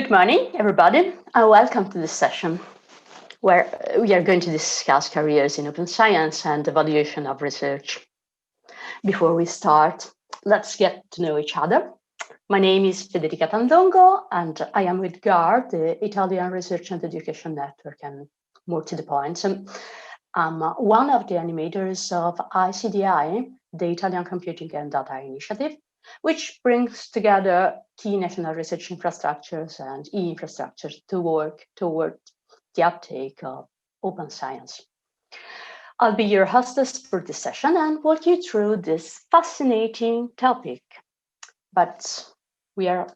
Good morning, everybody, and welcome to this session where we are going to discuss careers in open science and evaluation of research. Before we start, let's get to know each other. My name is Federica Tandongo, and I am with GAR, the Italian Research and Education Network, and more to the point. I'm one of the animators of ICDI, the Italian Computing and Data Initiative, which brings together key national research infrastructures and e-infrastructures to work toward the uptake of open science. I'll be your hostess for this session and walk you through this fascinating topic. But we are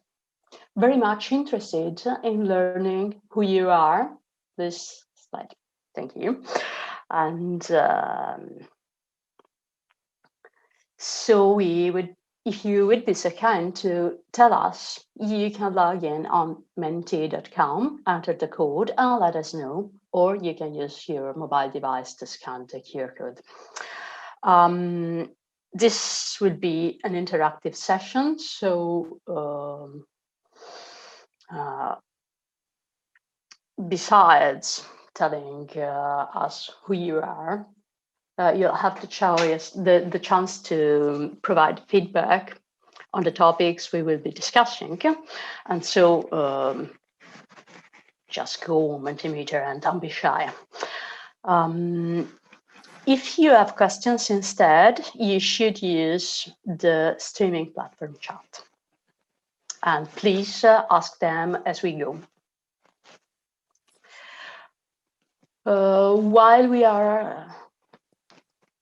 very much interested in learning who you are. This slide, thank you. And so if you would be so kind to tell us, you can log in on menti.com, enter the code, and let us know, or you can use your mobile device to scan the QR code. This will be an interactive session, so besides telling us who you are, you'll have the chance to provide feedback on the topics we will be discussing. And so just go Mentimeter and don't be shy. If you have questions instead, you should use the streaming platform chat. And please ask them as we go. While we are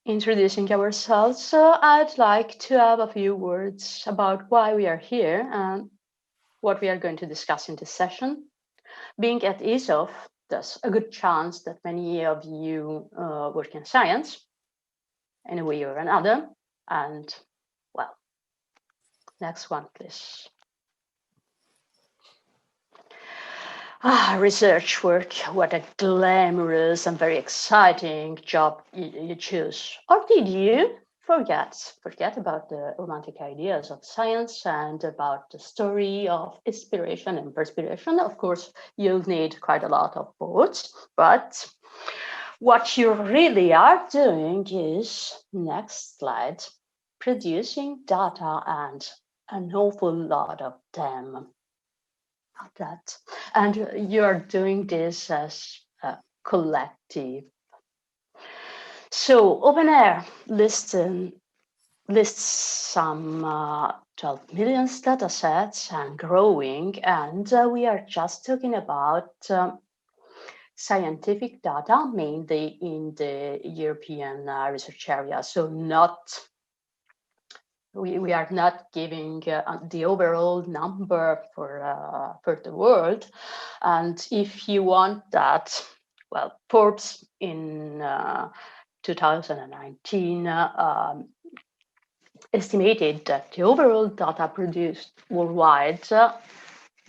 introducing ourselves, I'd like to have a few words about why we are here and what we are going to discuss in this session. Being at ESOF, there's a good chance that many of you work in science in a way or another. And, well, next one, please. Research work, what a glamorous and very exciting job you choose. Or did you forget about the romantic ideas of science and about the story of inspiration and perspiration? Of course, you'll need quite a lot of both, but what you really are doing is, next slide, producing data and an awful lot of them. That, and you're doing this as a collective. So OpenAIRE lists some 12 million data sets and growing, and we are just talking about scientific data, mainly in the European research area. So we are not giving the overall number for the world. And if you want that, well, Forbes in 2019 estimated that the overall data produced worldwide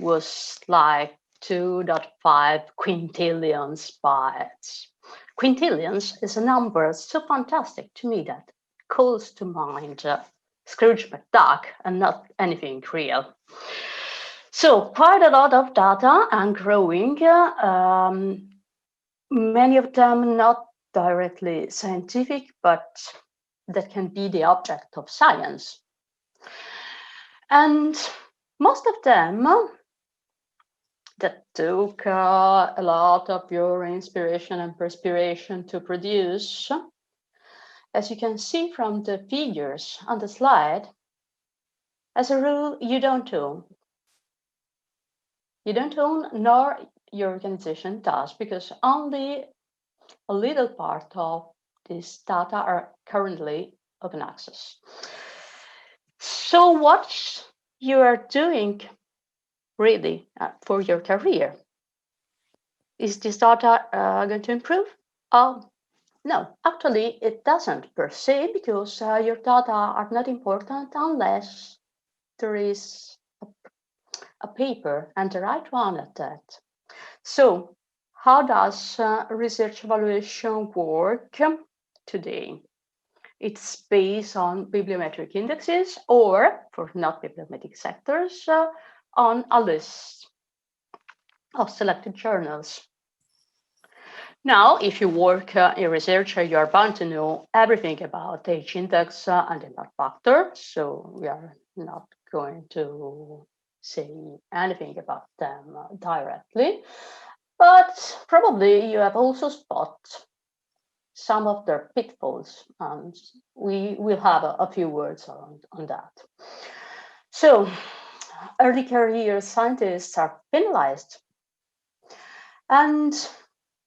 was like 2.5 quintillions bytes. Quintillions is a number so fantastic to me that calls to mind Scrooge McDuck and not anything real. So quite a lot of data and growing, many of them not directly scientific, but that can be the object of science. And most of them that took a lot of your inspiration and perspiration to produce, as you can see from the figures on the slide, as a rule, you don't own. You don't own, nor your organization does, because only a little part of these data are currently open access. So what you are doing really for your career, is this data going to improve? No, actually it doesn't per se, because your data are not important unless there is a paper, and the right one at that. So how does research evaluation work today? It's based on bibliometric indexes, or for not bibliometric sectors, on a list. of selected journals. Now, if you work in research, you are bound to know everything about H index and impact factor. So we are not going to say anything about them directly. But probably you have also spotted some of their pitfalls, and we will have a few words on that. So, early career scientists are penalized. And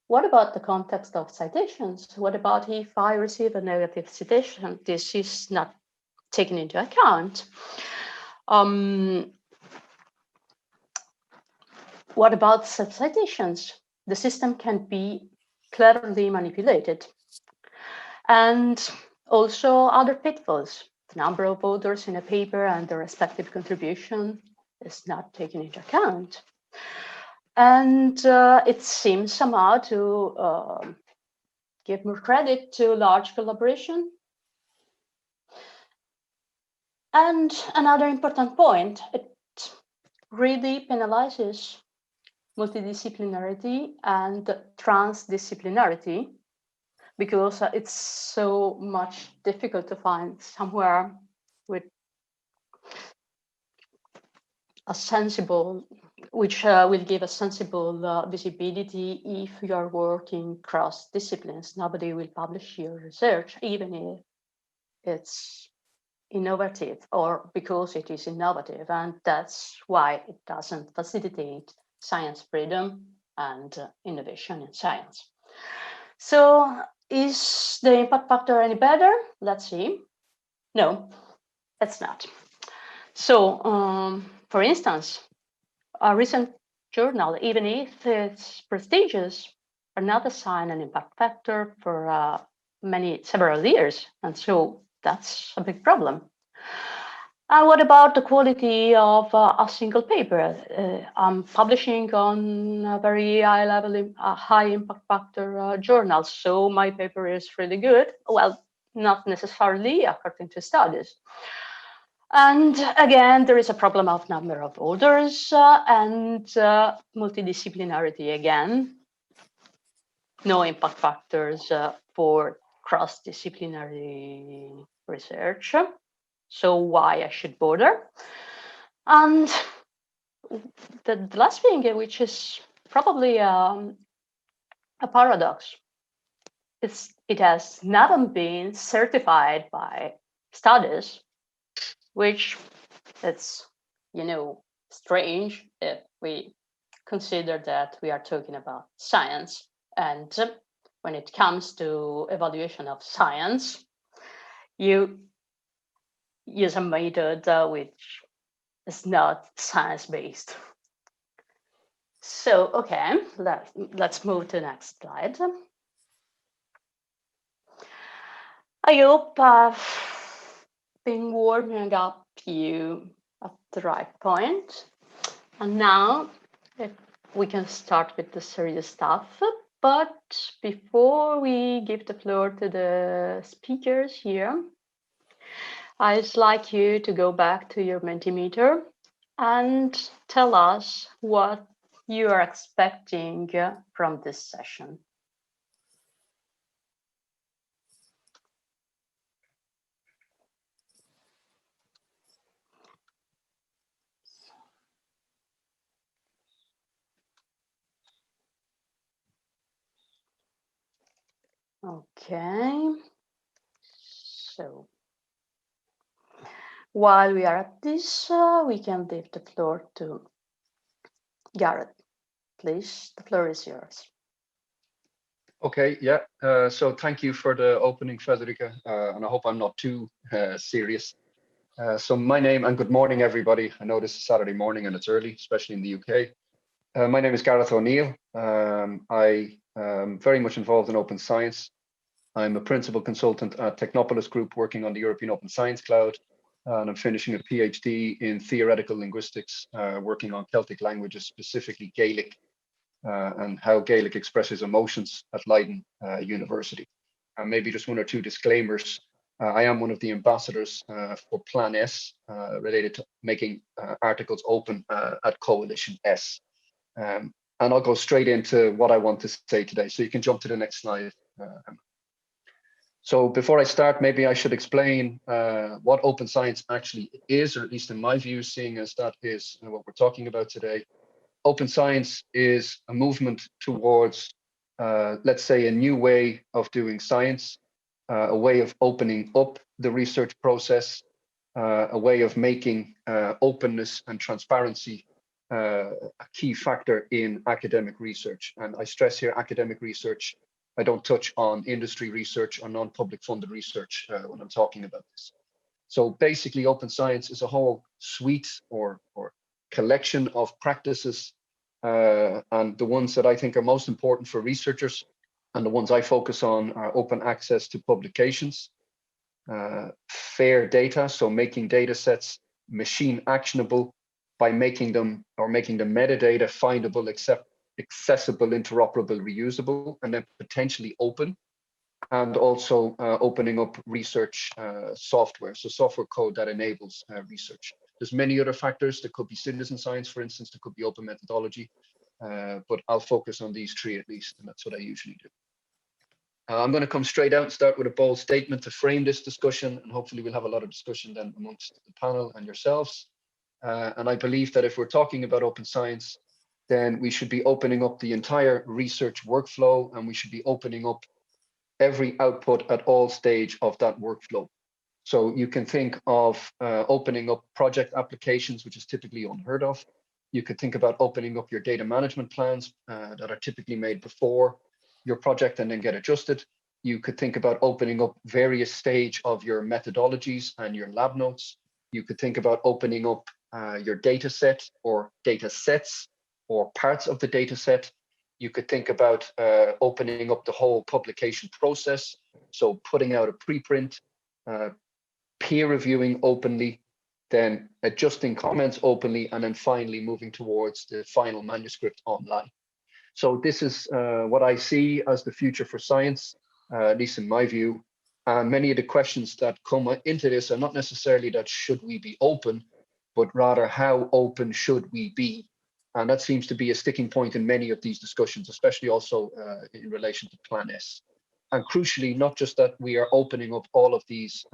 what about the context of citations? What about if I receive a negative citation? This is not taken into account. What about self-citations? The system can be cleverly manipulated. And also other pitfalls. The number of authors in a paper and their respective contribution is not taken into account. And it seems somehow to give more credit to large collaboration. And another important point, it really penalizes multidisciplinarity and transdisciplinarity, because it's so much difficult to find somewhere with a sensible, which will give a sensible visibility if you are working cross disciplines. Nobody will publish your research, even if it's innovative or because it is innovative. And that's why it doesn't facilitate science freedom and innovation in science. So is the impact factor any better? Let's see. No, it's not. So, for instance, a recent journal, even if it's prestigious, are not assigned an impact factor for several years. And so that's a big problem. And what about the quality of a single paper? I'm publishing on a very high level, high impact factor journal, so my paper is really good. Well, not necessarily according to studies. And again, there is a problem of number of authors and multidisciplinarity again. No impact factors for cross-disciplinary research. So why I should bother? And the last thing, which is probably a paradox, it has never been certified by studies, which it's, strange if we consider that we are talking about science. And when it comes to evaluation of science, you use a method which is not science-based. So, okay, let's move to the next slide. I hope I've been warming up you at the right point. And now we can start with the serious stuff. But before we give the floor to the speakers here, I'd like you to go back to your Mentimeter and tell us what you are expecting from this session. Okay, so while we are at this, we can give the floor to Gareth. Please, the floor is yours. Okay, yeah. So thank you for the opening, Federica, and I hope I'm not too serious. So my name, and good morning, everybody. I know this is Saturday morning and it's early, especially in the UK. My name is Gareth O'Neill. I am very much involved in open science. I'm a principal consultant at Technopolis Group working on the European Open Science Cloud, and I'm finishing a PhD in theoretical linguistics, working on Celtic languages, specifically Gaelic, and how Gaelic expresses emotions at Leiden University. And maybe just one or two disclaimers. I am one of the ambassadors for Plan S, related to making articles open at Coalition S. And And I'll go straight into what I want to say today. So you can jump to the next slide. So before I start, maybe I should explain what open science actually is, or at least in my view, seeing as that is what we're talking about today. Open science is a movement towards, let's say, a new way of doing science, a way of opening up the research process, a way of making openness and transparency a key factor in academic research. And I stress here academic research. I don't touch on industry research or non-public funded research when I'm talking about this. So basically, open science is a whole suite or collection of practices, and the ones that I think are most important for researchers and the ones I focus on are open access to publications, fair data, so making data sets machine actionable by making them metadata findable, accessible, interoperable, reusable, and then potentially open, and also opening up research software, so software code that enables research. There's many other factors. There could be citizen science, for instance. There could be open methodology, but I'll focus on these three at least, and that's what I usually do. I'm going to come straight out and start with a bold statement to frame this discussion, and hopefully we'll have a lot of discussion then amongst the panel and yourselves. And I believe that if we're talking about open science, then we should be opening up the entire research workflow, and we should be opening up every output at all stage of that workflow. So you can think of opening up project applications, which is typically unheard of. You could think about opening up your data management plans that are typically made before your project and then get adjusted. You could think about opening up various stage of your methodologies and your lab notes. You could think about opening up your data set or data sets or parts of the data set. You could think about opening up the whole publication process. So putting out a preprint, peer reviewing openly, then adjusting comments openly, and then finally moving towards the final manuscript online. So this is what I see as the future for science, at least in my view. And many of the questions that come into this are not necessarily that should we be open, but rather how open should we be? And that seems to be a sticking point in many of these discussions, especially also in relation to Plan S. And crucially, not just that we are opening up all of these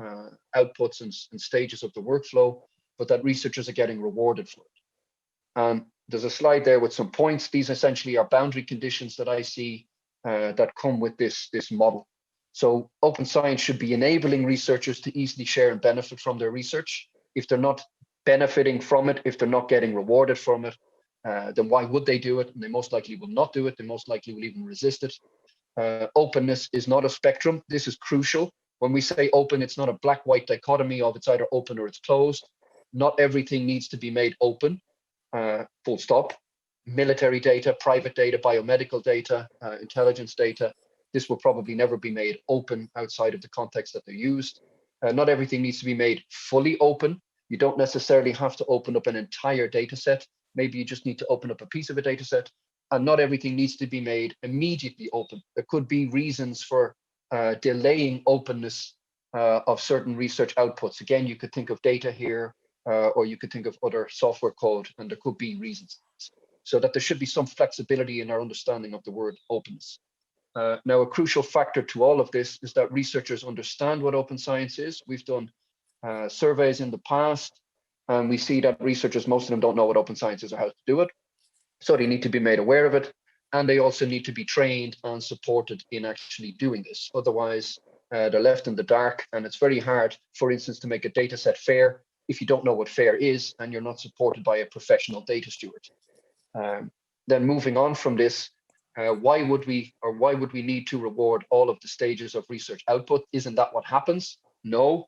outputs and stages of the workflow, but that researchers are getting rewarded for it. There's a slide there with some points. These essentially are boundary conditions that I see that come with this model. So open science should be enabling researchers to easily share and benefit from their research. If they're not benefiting from it, if they're not getting rewarded from it, then why would they do it? And they most likely will not do it. They most likely will even resist it. Openness is not a spectrum. This is crucial. When we say open, it's not a black-white dichotomy of it's either open or it's closed. Not everything needs to be made open, full stop. Military data, private data, biomedical data, intelligence data, this will probably never be made open outside of the context that they're used. Not everything needs to be made fully open. You don't necessarily have to open up an entire data set. Maybe you just need to open up a piece of a data set, and not everything needs to be made immediately open. There could be reasons for delaying openness of certain research outputs. Again, you could think of data here, or you could think of other software code, and there could be reasons. So that there should be some flexibility in our understanding of the word openness. Now, a crucial factor to all of this is that researchers understand what open science is. We've done surveys in the past, and we see that researchers, most of them don't know what open science is or how to do it. So they need to be made aware of it. And they also need to be trained and supported in actually doing this. Otherwise, they're left in the dark, and it's very hard, for instance, to make a data set fair if you don't know what fair is and you're not supported by a professional data steward. Then moving on from this, why would we need to reward all of the stages of research output? Isn't that what happens? No.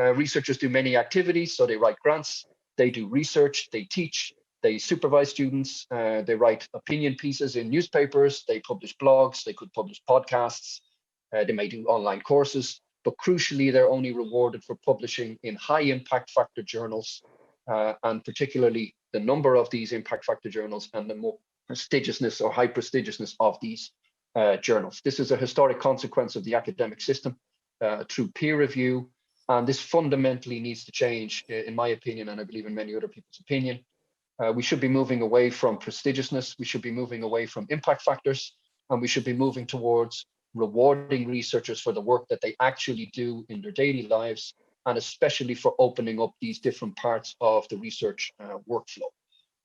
Researchers do many activities, so they write grants, they do research, they teach, they supervise students, they write opinion pieces in newspapers, they publish blogs, they could publish podcasts, they may do online courses, but crucially, they're only rewarded for publishing in high impact factor journals, and particularly the number of these impact factor journals and the more prestigiousness or high prestigiousness of these journals. This is a historic consequence of the academic system through peer review, and this fundamentally needs to change, in my opinion, and I believe in many other people's opinion. We should be moving away from prestigiousness. We should be moving away from impact factors, and we should be moving towards rewarding researchers for the work that they actually do in their daily lives, and especially for opening up these different parts of the research workflow.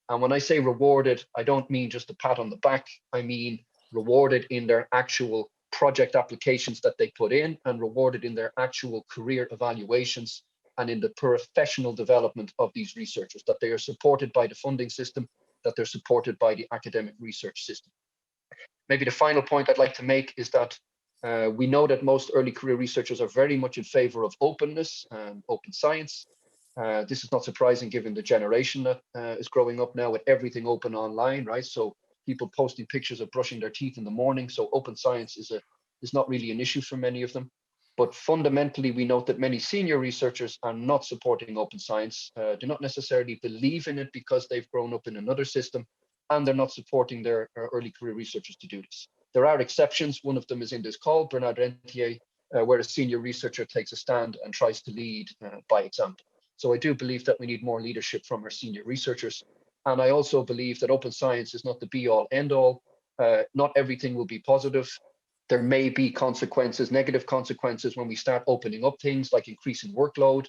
And when I say rewarded, I don't mean just a pat on the back. I mean rewarded in their actual project applications that they put in, and rewarded in their actual career evaluations and in the professional development of these researchers, that they are supported by the funding system, that they're supported by the academic research system. Maybe the final point I'd like to make is that we know that most early career researchers are very much in favor of openness and open science. This is not surprising given the generation that is growing up now with everything open online, right? So people posting pictures of brushing their teeth in the morning. So open science is not really an issue for many of them. But fundamentally, we note that many senior researchers are not supporting open science, do not necessarily believe in it because they've grown up in another system, and they're not supporting their early career researchers to do this. There are exceptions. One of them is in this call, Bernard Rentier, where a senior researcher takes a stand and tries to lead by example. So I do believe that we need more leadership from our senior researchers. And I also believe that open science is not the be all end all. Not everything will be positive. There may be consequences, negative consequences, when we start opening up things like increasing workload.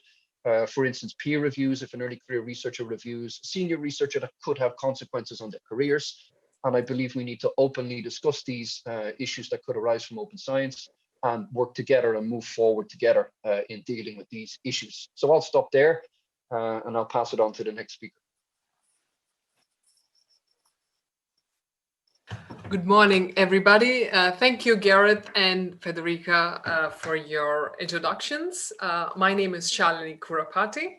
For instance, peer reviews, if an early career researcher reviews senior researcher, that could have consequences on their careers. And I believe we need to openly discuss these issues that could arise from open science and work together and move forward together in dealing with these issues. So I'll stop there and I'll pass it on to the next speaker. Good morning, everybody. Thank you, Gareth and Federica, for your introductions. My name is Shalini Kurapati,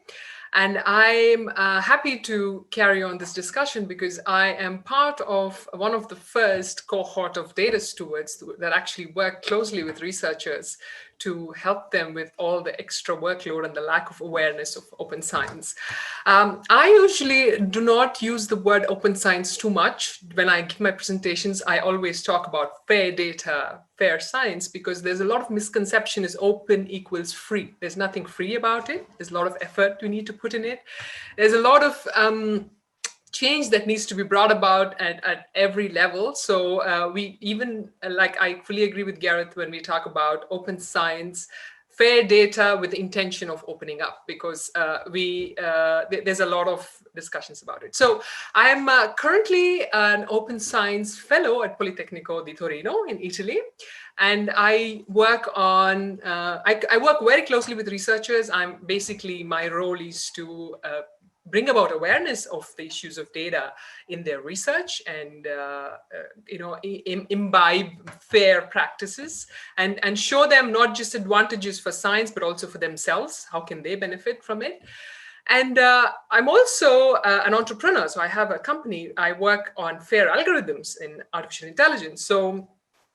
and I'm happy to carry on this discussion because I am part of one of the first cohort of data stewards that actually work closely with researchers to help them with all the extra workload and the lack of awareness of open science. I usually do not use the word open science too much. When I give my presentations, I always talk about fair data, fair science, because there's a lot of misconception is open equals free. There's nothing free about it. There's a lot of effort we need to put in it. There's a lot of change that needs to be brought about at every level. So we even, like I fully agree with Gareth when we talk about open science, fair data with the intention of opening up, because there's a lot of discussions about it. So I'm currently an open science fellow at Politecnico di Torino in Italy. And I work on, I work very closely with researchers. My role is to bring about awareness of the issues of data in their research and imbibe fair practices and show them not just advantages for science, but also for themselves. How can they benefit from it? And I'm also an entrepreneur. So I have a company. I work on fair algorithms in artificial intelligence. So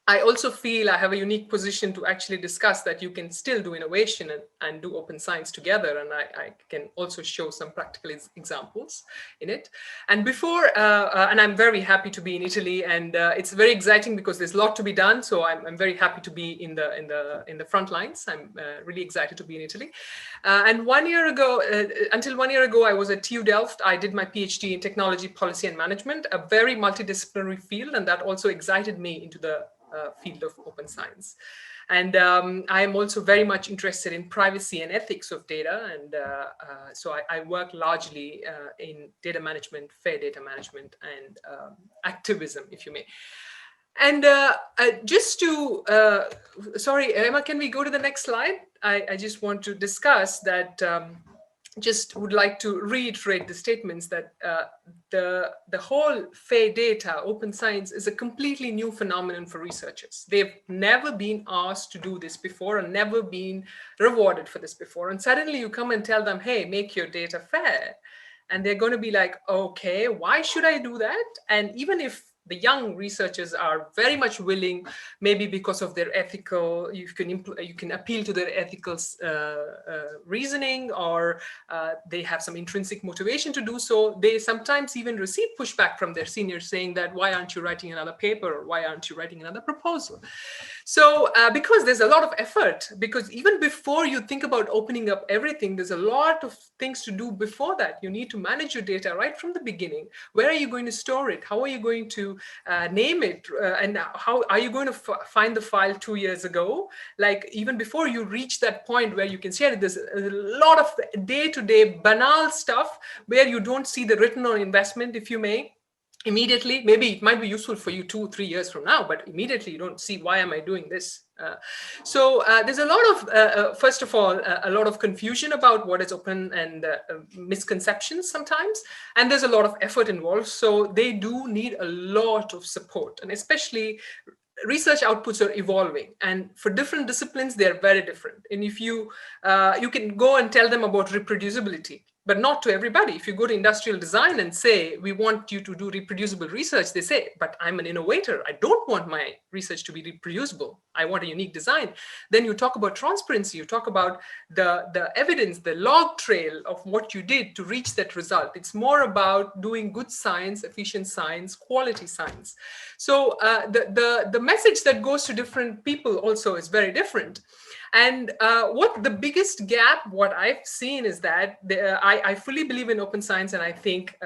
I also feel I have a unique position to actually discuss that you can still do innovation and do open science together. And I can also show some practical examples in it. And and I'm very happy to be in Italy, and it's very exciting because there's a lot to be done. So I'm very happy to be in the front lines. I'm really excited to be in Italy. And 1 year ago, until 1 year ago, I was at TU Delft. I did my PhD in technology, policy, and management, a very multidisciplinary field, and that also excited me into the field of open science. And I am also very much interested in privacy and ethics of data. And so I work largely in data management, fair data management, and activism, if you may. And just to, sorry, Emma, can we go to the next slide? I just want to discuss that, just would like to reiterate the statements that the whole fair data, open science is a completely new phenomenon for researchers. They've never been asked to do this before and never been rewarded for this before. And suddenly you come and tell them, hey, make your data fair. And they're going to be like, okay, why should I do that? And even if the young researchers are very much willing, maybe because of their ethical, you can appeal to their ethical reasoning, or they have some intrinsic motivation to do so. They sometimes even receive pushback from their seniors saying that, why aren't you writing another paper? Or why aren't you writing another proposal? So because there's a lot of effort, because even before you think about opening up everything, there's a lot of things to do before that. You need to manage your data right from the beginning. Where are you going to store it? How are you going to name it? And how are you going to find the file 2 years ago? Like even before you reach that point where you can share it, there's a lot of day-to-day banal stuff where you don't see the return on investment, if you may. Immediately, maybe it might be useful for you 2-3 years from now, but immediately you don't see, why am I doing this? So there's a lot of, first of all, a lot of confusion about what is open and misconceptions sometimes, and there's a lot of effort involved. So they do need a lot of support, and especially research outputs are evolving, and for different disciplines, they're very different. And if you can go and tell them about reproducibility, but not to everybody. If you go to industrial design and say, we want you to do reproducible research, they say, but I'm an innovator. I don't want my research to be reproducible. I want a unique design. Then you talk about transparency. You talk about the evidence, the log trail of what you did to reach that result. It's more about doing good science, efficient science, quality science. So the message that goes to different people also is very different. And what the biggest gap, what I've seen is that I fully believe in open science, and I think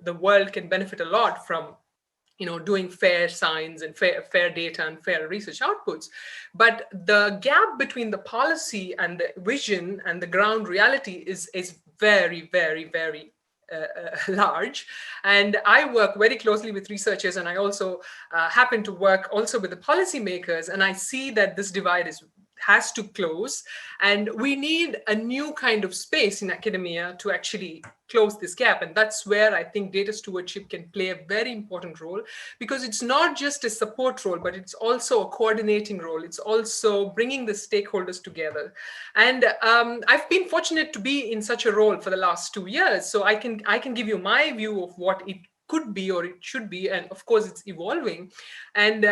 the world can benefit a lot from doing fair science and fair data and fair research outputs. But the gap between the policy and the vision and the ground reality is very, very, very large. And I work very closely with researchers, and I also happen to work also with the policymakers, and I see that this divide has to close, and we need a new kind of space in academia to actually close this gap. And that's where I think data stewardship can play a very important role, because it's not just a support role, but it's also a coordinating role. It's also bringing the stakeholders together. And I've been fortunate to be in such a role for the last 2 years. So I can give you my view of what it could be or it should be. And of course, it's evolving. And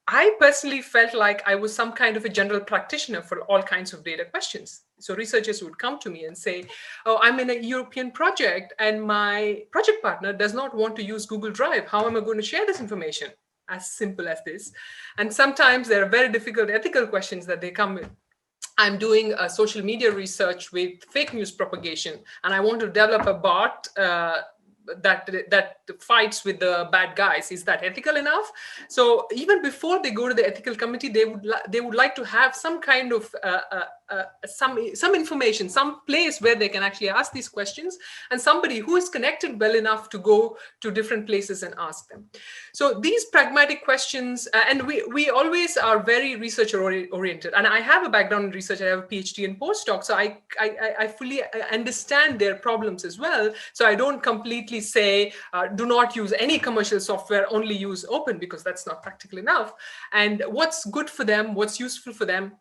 I personally felt like I was some kind of a general practitioner for all kinds of data questions. So researchers would come to me and say, oh, I'm in a European project and my project partner does not want to use Google Drive. How am I going to share this information? As simple as this. And sometimes there are very difficult ethical questions that they come with. I'm doing a social media research with fake news propagation, and I want to develop a bot that fights with the bad guys. Is that ethical enough? So even before they go to the ethical committee, they would like to have some kind of some information, some place where they can actually ask these questions, and somebody who is connected well enough to go to different places and ask them. So these pragmatic questions, and we always are very researcher oriented. And I have a background in research. I have a PhD in postdoc, so I fully understand their problems as well. So I don't completely say do not use any commercial software, only use open, because that's not practical enough. And what's good for them, what's useful for them.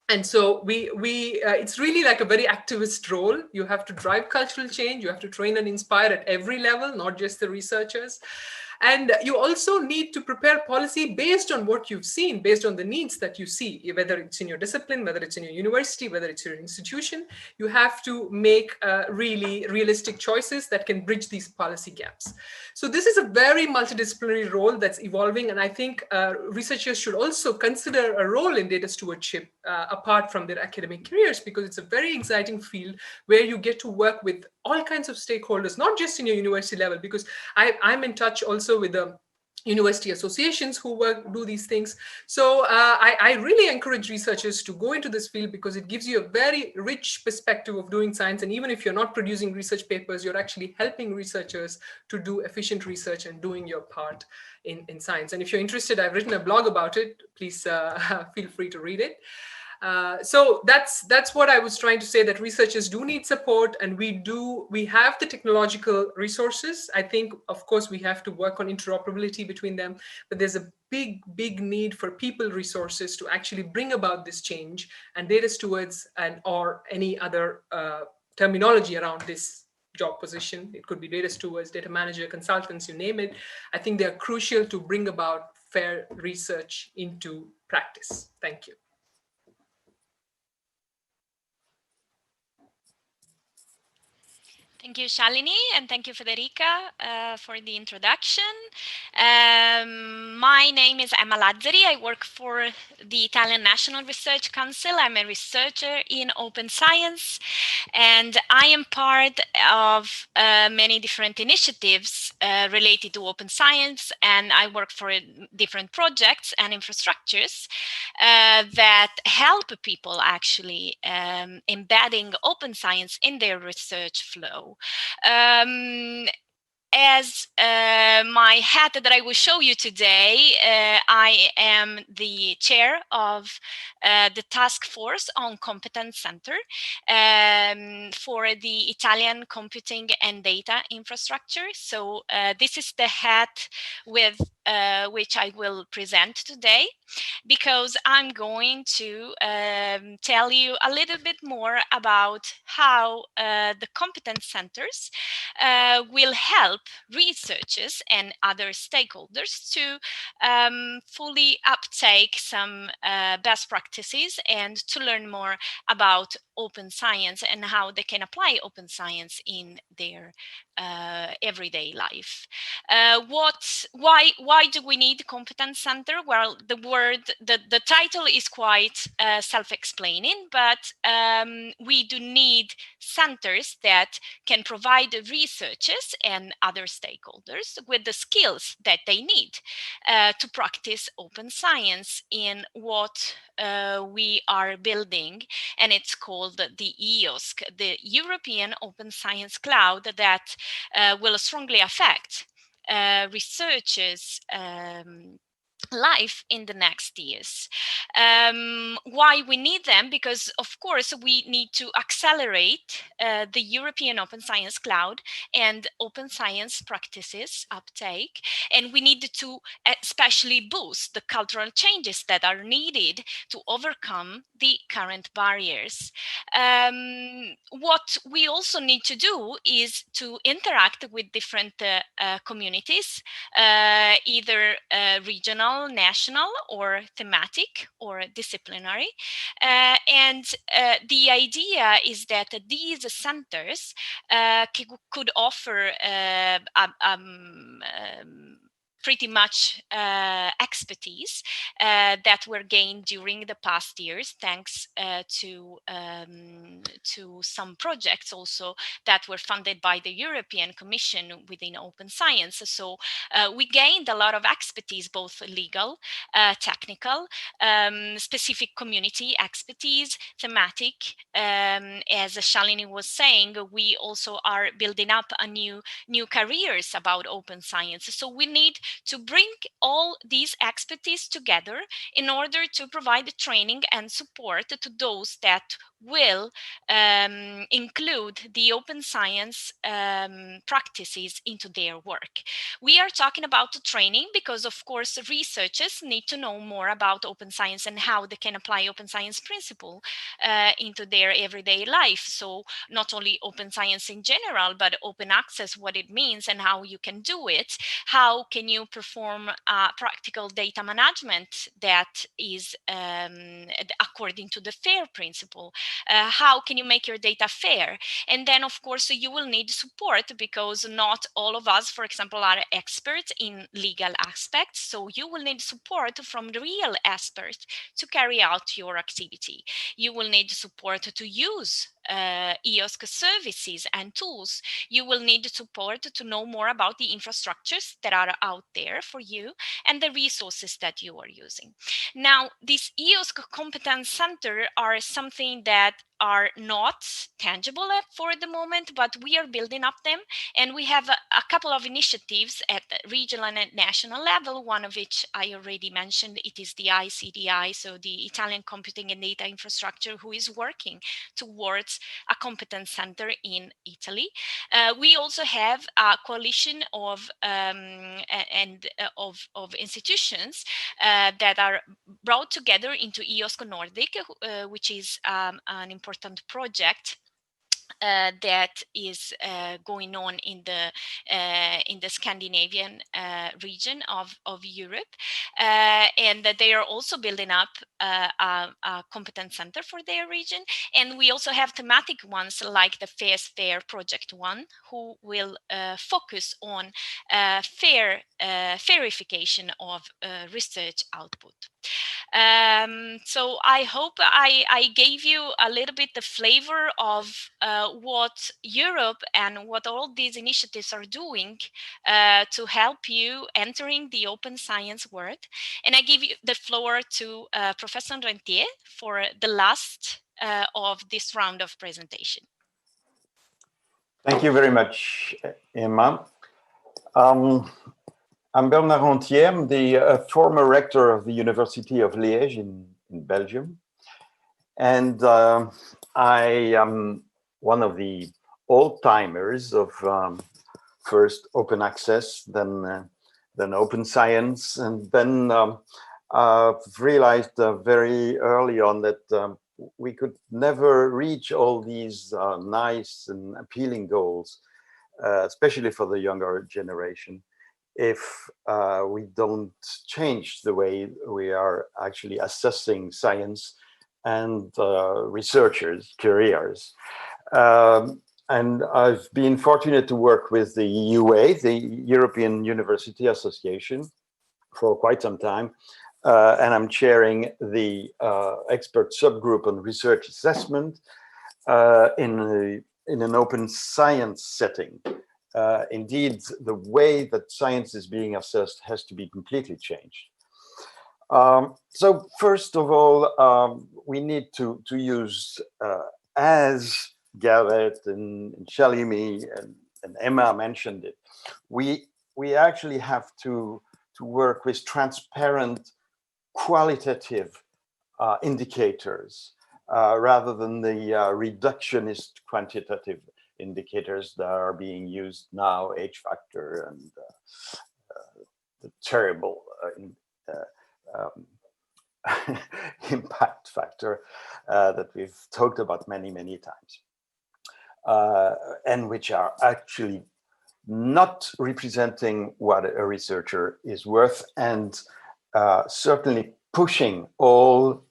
And so it's really like a very activist role. You have to drive cultural change. You have to train and inspire at every level, not just the researchers. And you also need to prepare policy based on what you've seen, based on the needs that you see, whether it's in your discipline, whether it's in your university, whether it's your institution. You have to make really realistic choices that can bridge these policy gaps. So this is a very multidisciplinary role that's evolving. And I think researchers should also consider a role in data stewardship apart from their academic careers, because it's a very exciting field where you get to work with all kinds of stakeholders, not just in your university level, because I'm in touch also with the university associations who do these things. So I really encourage researchers to go into this field, because it gives you a very rich perspective of doing science. And even if you're not producing research papers, you're actually helping researchers to do efficient research and doing your part in science. And if you're interested, I've written a blog about it. Please feel free to read it. So that's what I was trying to say, that researchers do need support, and we have the technological resources. I think, of course, we have to work on interoperability between them, but there's a big need for people resources to actually bring about this change, and data stewards or any other terminology around this job position. It could be data stewards, data manager, consultants, you name it. I think they are crucial to bring about fair research into practice. Thank you. Thank you, Shalini, and thank you, Federica, for the introduction. My name is Emma Lazzari. I work for the Italian National Research Council. I'm a researcher in open science, and I am part of many different initiatives related to open science, and I work for different projects and infrastructures that help people actually embedding open science in their research flow. As my hat that I will show you today, I am the chair of the task force on Competence Center for the Italian computing and data infrastructure. So this is the hat with which I will present today, because I'm going to tell you a little bit more about how the competence centers will help researchers and other stakeholders to fully uptake some best practices and to learn more about open science and how they can apply open science in their everyday life. Why do we need competence center? Well, the title is quite self-explaining, but we do need centers that can provide the researchers and other stakeholders with the skills that they need to practice open science in what we are building, and it's called the EOSC, the European Open Science Cloud, that will strongly affect researchers' life in the next years. Why we need them? Because of course we need to accelerate the European Open Science Cloud and open science practices uptake, and we need to especially boost the cultural changes that are needed to overcome the current barriers. What we also need to do is to interact with different communities, either regional, national, or thematic, or disciplinary. And the idea is that these centers could offer pretty much expertise that were gained during the past years, thanks to some projects also that were funded by the European Commission within open science. So we gained a lot of expertise, both legal, technical, specific community expertise, thematic. As Shalini was saying, we also are building up a new careers about open science. So we need to bring all these expertise together in order to provide training and support to those that will include the open science practices into their work. We are talking about training because, of course, researchers need to know more about open science and how they can apply open science principle into their everyday life. So not only open science in general, but open access, what it means and how you can do it. How can you perform practical data management that is according to the FAIR principle? How can you make your data fair? And then, of course, you will need support, because not all of us, for example, are experts in legal aspects. So you will need support from the real experts to carry out your activity. You will need support to use EOSC services and tools. You will need support to know more about the infrastructures that are out there for you and the resources that you are using. Now, these EOSC Competence Center are something that are not tangible for the moment, but we are building up them, and we have a couple of initiatives at the regional and national level, one of which I already mentioned. It is the ICDI, so the Italian Computing and Data Infrastructure, who is working towards a competence center in Italy. We also have a coalition of institutions that are brought together into EOSC Nordic, which is an important project that is going on in the Scandinavian region of Europe, and that they are also building up a competence center for their region. And we also have thematic ones like the Fair Project One, who will focus on faiриfication of research output. So I hope I gave you a little bit the flavor of what Europe and what all these initiatives are doing to help you entering the open science world. And I give you the floor to Professor Rentier for the last of this round of presentation. Thank you very much, Emma. I'm Bernard Rentier. I'm the former rector of the University of Liège in Belgium. And I am one of the old-timers of first open access, then open science, and then realized very early on that we could never reach all these nice and appealing goals, especially for the younger generation, if we don't change the way we are actually assessing science and researchers' careers. And I've been fortunate to work with the EUA, the European University Association, for quite some time. And I'm chairing the expert subgroup on research assessment in an open science setting. Indeed, the way that science is being assessed has to be completely changed. So first of all, we need to use, as Garrett and Shalimi and Emma mentioned it, we actually have to work with transparent, qualitative indicators rather than the reductionist quantitative indicators that are being used now, H factor and the terrible impact factor that we've talked about many, many times, and which are actually not representing what a researcher is worth, and certainly pushing all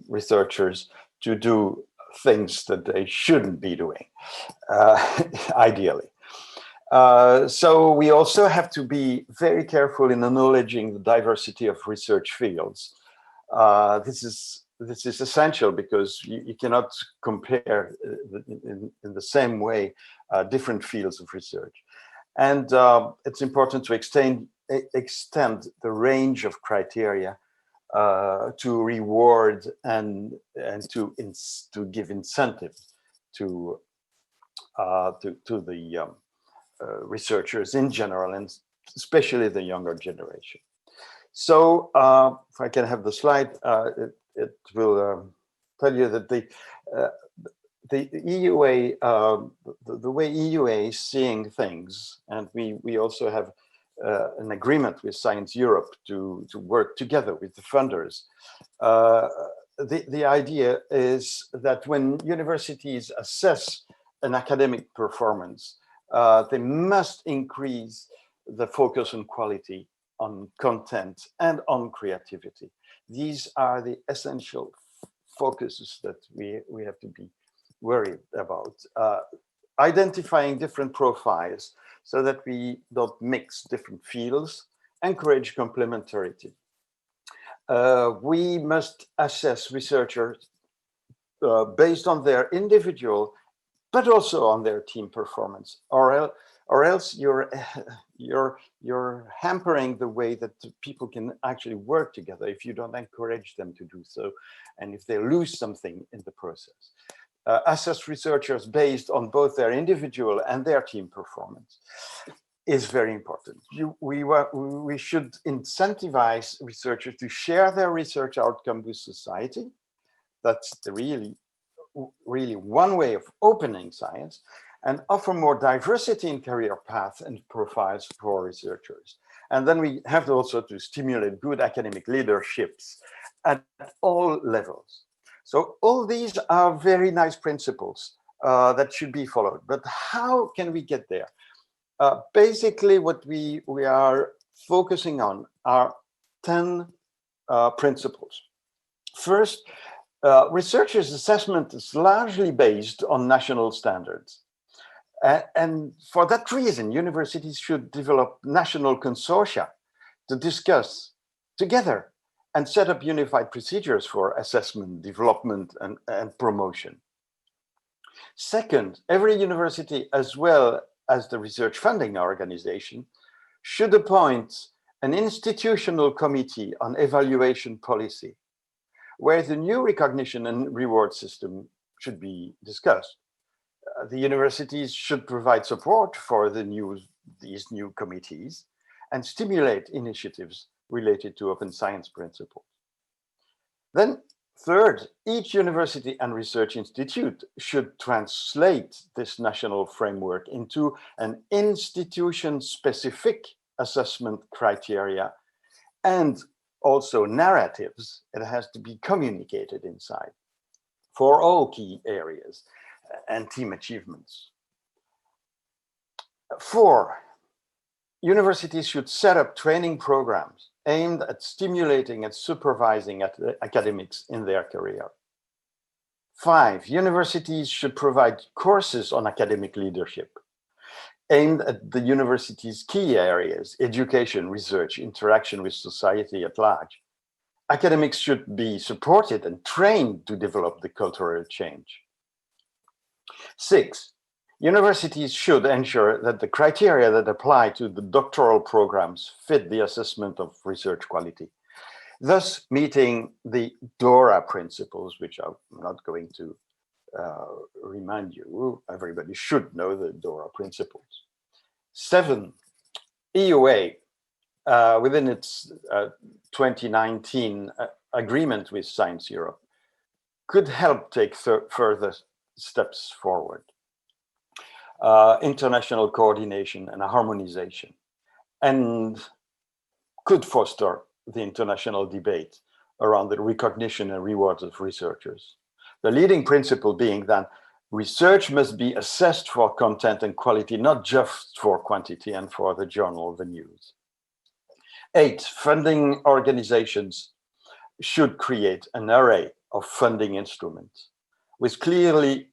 researchers to do things that they shouldn't be doing, ideally. So we also have to be very careful in acknowledging the diversity of research fields. This is essential because you cannot compare in the same way different fields of research. And it's important to extend the range of criteria to reward and to give incentive to the researchers in general, and especially the younger generation. So if I can have the slide, it will tell you that the EUA, the way EUA is seeing things, and we also have an agreement with Science Europe to work together with the funders. The idea is that when universities assess an academic performance, they must increase the focus on quality, on content, and on creativity. These are the essential focuses that we have to be worried about. Identifying different profiles so that we don't mix different fields, encourage complementarity. We must assess researchers based on their individual, but also on their team performance, or else you're hampering the way that people can actually work together if you don't encourage them to do so, and if they lose something in the process. Assess researchers based on both their individual and their team performance is very important. We should incentivize researchers to share their research outcome with society. That's really one way of opening science, and offer more diversity in career paths and profiles for researchers. And then we have also to stimulate good academic leaderships at all levels. So all these are very nice principles, that should be followed. But how can we get there? Basically, what we are focusing on are 10 principles. First, researchers' assessment is largely based on national standards. And for that reason, universities should develop national consortia to discuss together and set up unified procedures for assessment, development, and promotion. Second, every university, as well as the research funding organization, should appoint an institutional committee on evaluation policy, where the new recognition and reward system should be discussed. The universities should provide support for these new committees and stimulate initiatives related to open science principles. Then, third, each university and research institute should translate this national framework into an institution-specific assessment criteria and also narratives. It has to be communicated inside for all key areas and team achievements. 4, universities should set up training programs aimed at stimulating and supervising academics in their career. 5, universities should provide courses on academic leadership aimed at the university's key areas: education, research, interaction with society at large. Academics should be supported and trained to develop the cultural change. 6, universities should ensure that the criteria that apply to the doctoral programs fit the assessment of research quality, thus meeting the DORA principles, which I'm not going to remind you. Everybody should know the DORA principles. 7, EOA, within its 2019 agreement with Science Europe, could help take further steps forward. International coordination and harmonization, and could foster the international debate around the recognition and rewards of researchers. The leading principle being that research must be assessed for content and quality, not just for quantity and for the journal, the news. 8, funding organizations should create an array of funding instruments with clearly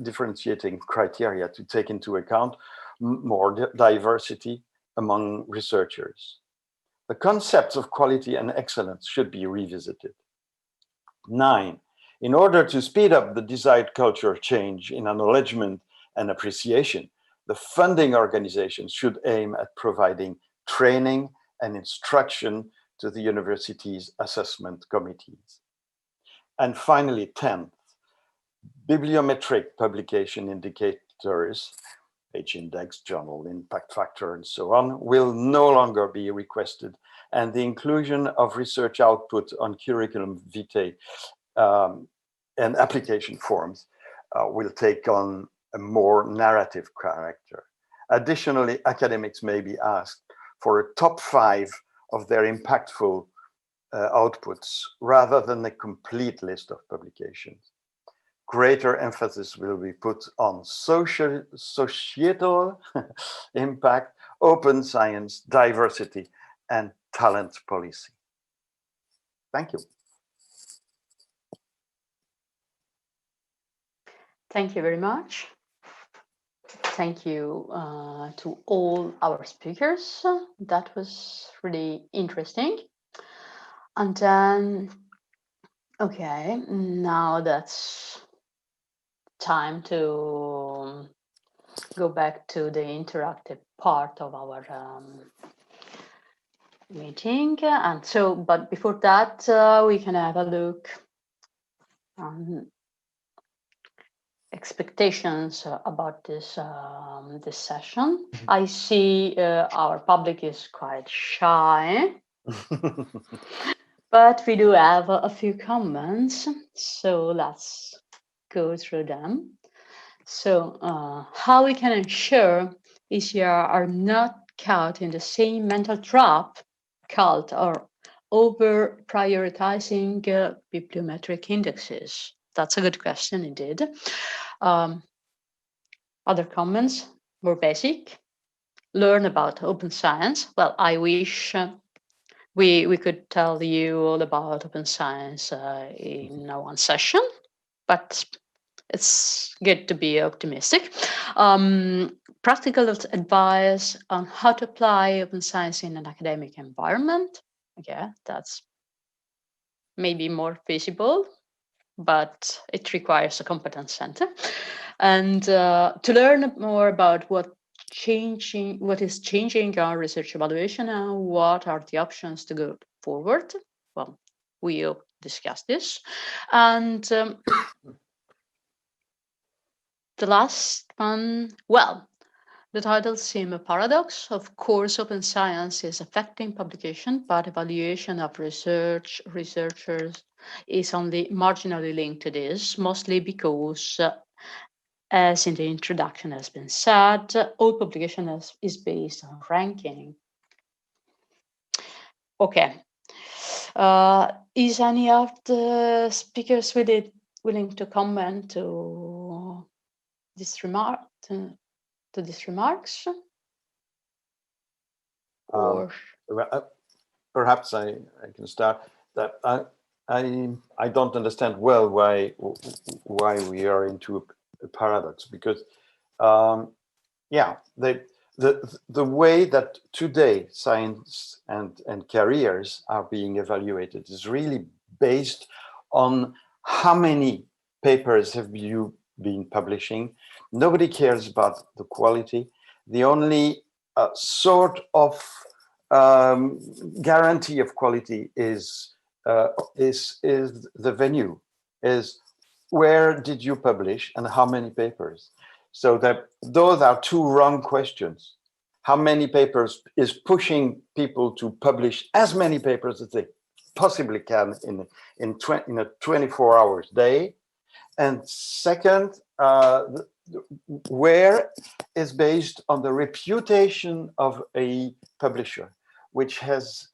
differentiating criteria to take into account more diversity among researchers. The concepts of quality and excellence should be revisited. 9, in order to speed up the desired culture change in acknowledgement and appreciation, the funding organizations should aim at providing training and instruction to the university's assessment committees. And finally, 10, bibliometric publication indicators, H-index, journal impact factor, and so on, will no longer be requested, and the inclusion of research output on curriculum vitae and application forms will take on a more narrative character. Additionally, academics may be asked for a top 5 of their impactful outputs rather than a complete list of publications. Greater emphasis will be put on societal impact, open science, diversity, and talent policy. Thank you. Thank you very much. Thank you to all our speakers. That was really interesting. And then, okay, now that's time to go back to the interactive part of our meeting. And so, but before that, we can have a look on expectations about this this session. I see our public is quite shy, but we do have a few comments, so let's go through them. So how we can ensure ECR are not caught in the same mental trap, cult, or over prioritizing bibliometric indexes. that's a good question indeed. Other comments, more basic. Learn about open science. Well, I wish we could tell you all about open science in one session, but it's good to be optimistic. Practical advice on how to apply open science in an academic environment. Okay, that's maybe more feasible, but it requires a competence center. And to learn more about what is changing our research evaluation and what are the options to go forward. Well, we'll discuss this. And the last one, well, the title seems a paradox. Of course, open science is affecting publication, but evaluation of researchers is only marginally linked to this, mostly because, as in the introduction has been said, all publication is based on ranking. Okay. Is any of the speakers willing to comment to this remark? To these remarks? Or perhaps I can start. That I don't understand well why we are into a paradox, because yeah, the way that today science and careers are being evaluated is really based on how many papers have you been publishing. Nobody cares about the quality. The only sort of guarantee of quality is the venue, is where did you publish and how many papers. So that those are two wrong questions. How many papers is pushing people to publish as many papers as they possibly can in a 24 hours day. And second, where is based on the reputation of a publisher, which has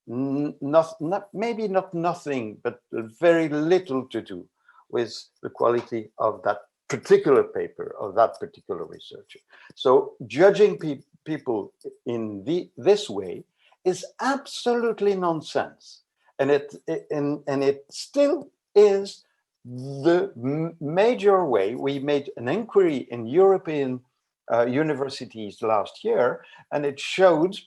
maybe not nothing, but very little to do with the quality of that particular paper or that particular researcher. So judging people in this way is absolutely nonsense, and it still is the major way. We made an inquiry in European universities last year, and it showed,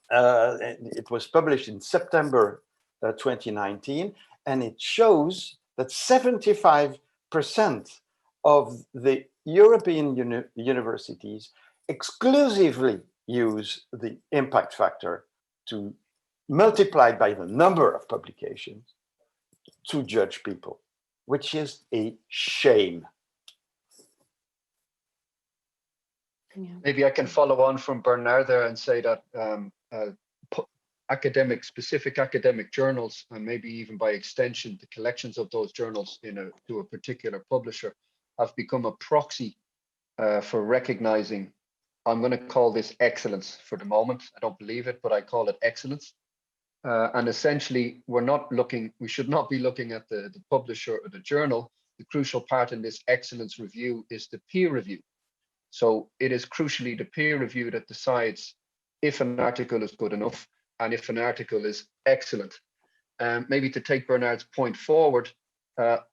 it was published in September 2019, and it shows that 75% of the European universities exclusively use the impact factor to multiply by the number of publications to judge people, which is a shame. Maybe I can follow on from Bernard there and say that specific academic journals, and maybe even by extension, the collections of those journals to a particular publisher, have become a proxy for recognizing, I'm going to call this excellence for the moment. I don't believe it, but I call it excellence. And essentially, we should not be looking at the publisher or the journal. The crucial part in this excellence review is the peer review. So it is crucially the peer review that decides if an article is good enough and if an article is excellent. Maybe to take Bernard's point forward,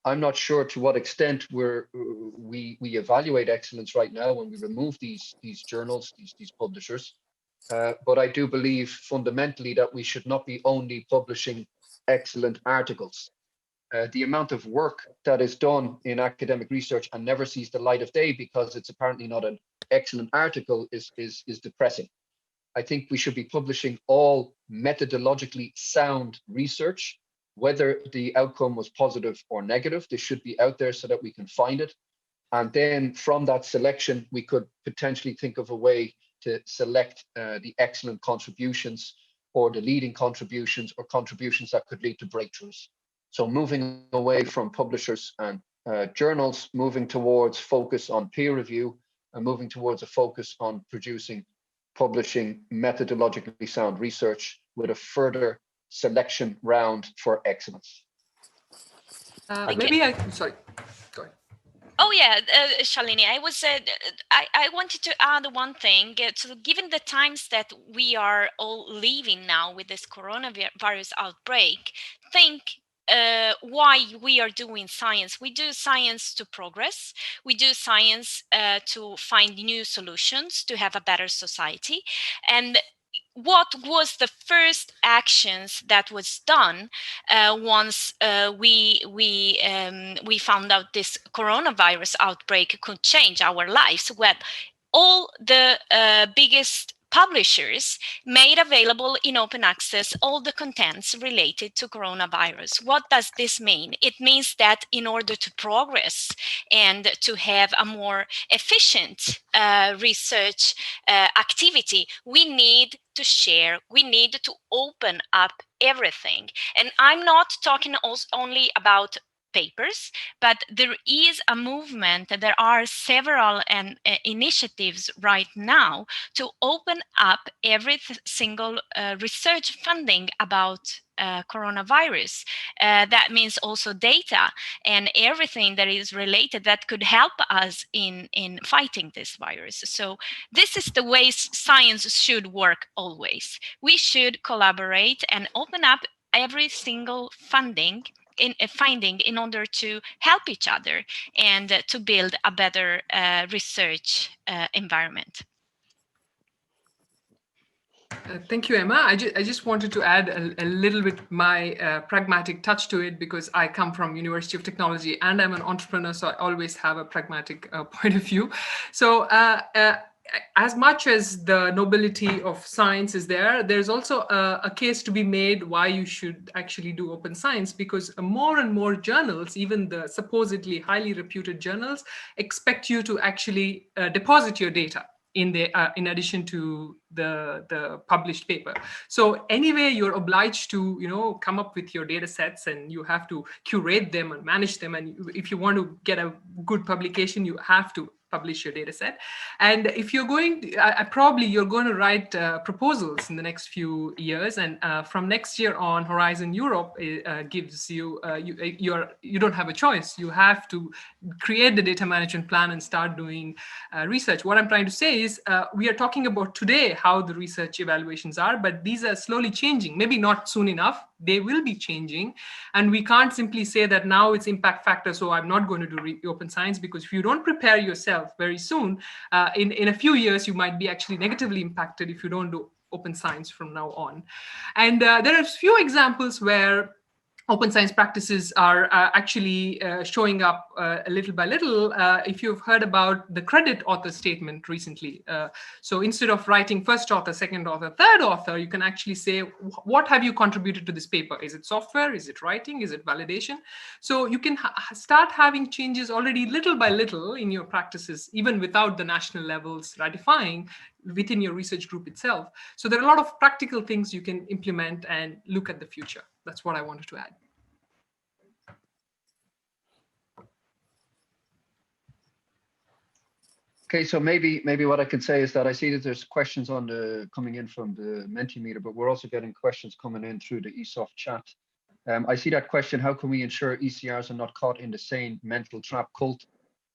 I'm not sure to what extent we evaluate excellence right now when we remove these journals, these publishers. But I do believe fundamentally that we should not be only publishing excellent articles. The amount of work that is done in academic research and never sees the light of day because it's apparently not an excellent article is depressing. I think we should be publishing all methodologically sound research, whether the outcome was positive or negative. This should be out there so that we can find it. And then from that selection, we could potentially think of a way to select the excellent contributions or the leading contributions or contributions that could lead to breakthroughs. So moving away from publishers and journals, moving towards focus on peer review, and moving towards a focus on publishing methodologically sound research with a further selection round for excellence. Maybe sorry, go ahead. Oh yeah, Shalini, I wanted to add one thing. So given the times that we are all living now with this coronavirus outbreak, think why we are doing science. We do science to progress. We do science to find new solutions, to have a better society. And what was the first actions that was done once we found out this coronavirus outbreak could change our lives? Well, all the biggest publishers made available in open access all the contents related to coronavirus. What does this mean? It means that in order to progress and to have a more efficient research activity, we need to share, we need to open up everything. And I'm not talking only about papers, but there is a movement, there are several initiatives right now to open up every single research funding about coronavirus. That means also data and everything that is related that could help us in fighting this virus. So this is the way science should work always. We should collaborate and open up every single finding in order to help each other and to build a better research environment. Thank you, Emma. I just wanted to add a little bit my pragmatic touch to it, because I come from University of Technology and I'm an entrepreneur, so I always have a pragmatic point of view. So as much as the nobility of science is there, there's also a case to be made why you should actually do open science, because more and more journals, even the supposedly highly reputed journals, expect you to actually deposit your data in addition to the published paper. So anyway, you're obliged to come up with your data sets, and you have to curate them and manage them. And if you want to get a good publication, you have to publish your data set. And if you're going to, probably you're going to write proposals in the next few years. And from next year on, Horizon Europe gives you, you don't have a choice. You have to create the data management plan and start doing research. What I'm trying to say is we are talking about today how the research evaluations are, but these are slowly changing. Maybe not soon enough. They will be changing. And we can't simply say that now it's impact factor, so I'm not going to do open science, because if you don't prepare yourself very soon, in a few years, you might be actually negatively impacted if you don't do open science from now on. And there are a few examples where open science practices are actually showing up little by little. If you've heard about the credit author statement recently. So instead of writing first author, second author, third author, you can actually say, what have you contributed to this paper? Is it software? Is it writing? Is it validation? So you can start having changes already little by little in your practices, even without the national levels ratifying within your research group itself. So there are a lot of practical things you can implement and look at the future. That's what I wanted to add. Okay, so maybe what I can say is that I see that there's questions coming in from the Mentimeter, but we're also getting questions coming in through the ESOF chat. I see that question: how can we ensure ECRs are not caught in the same mental trap cult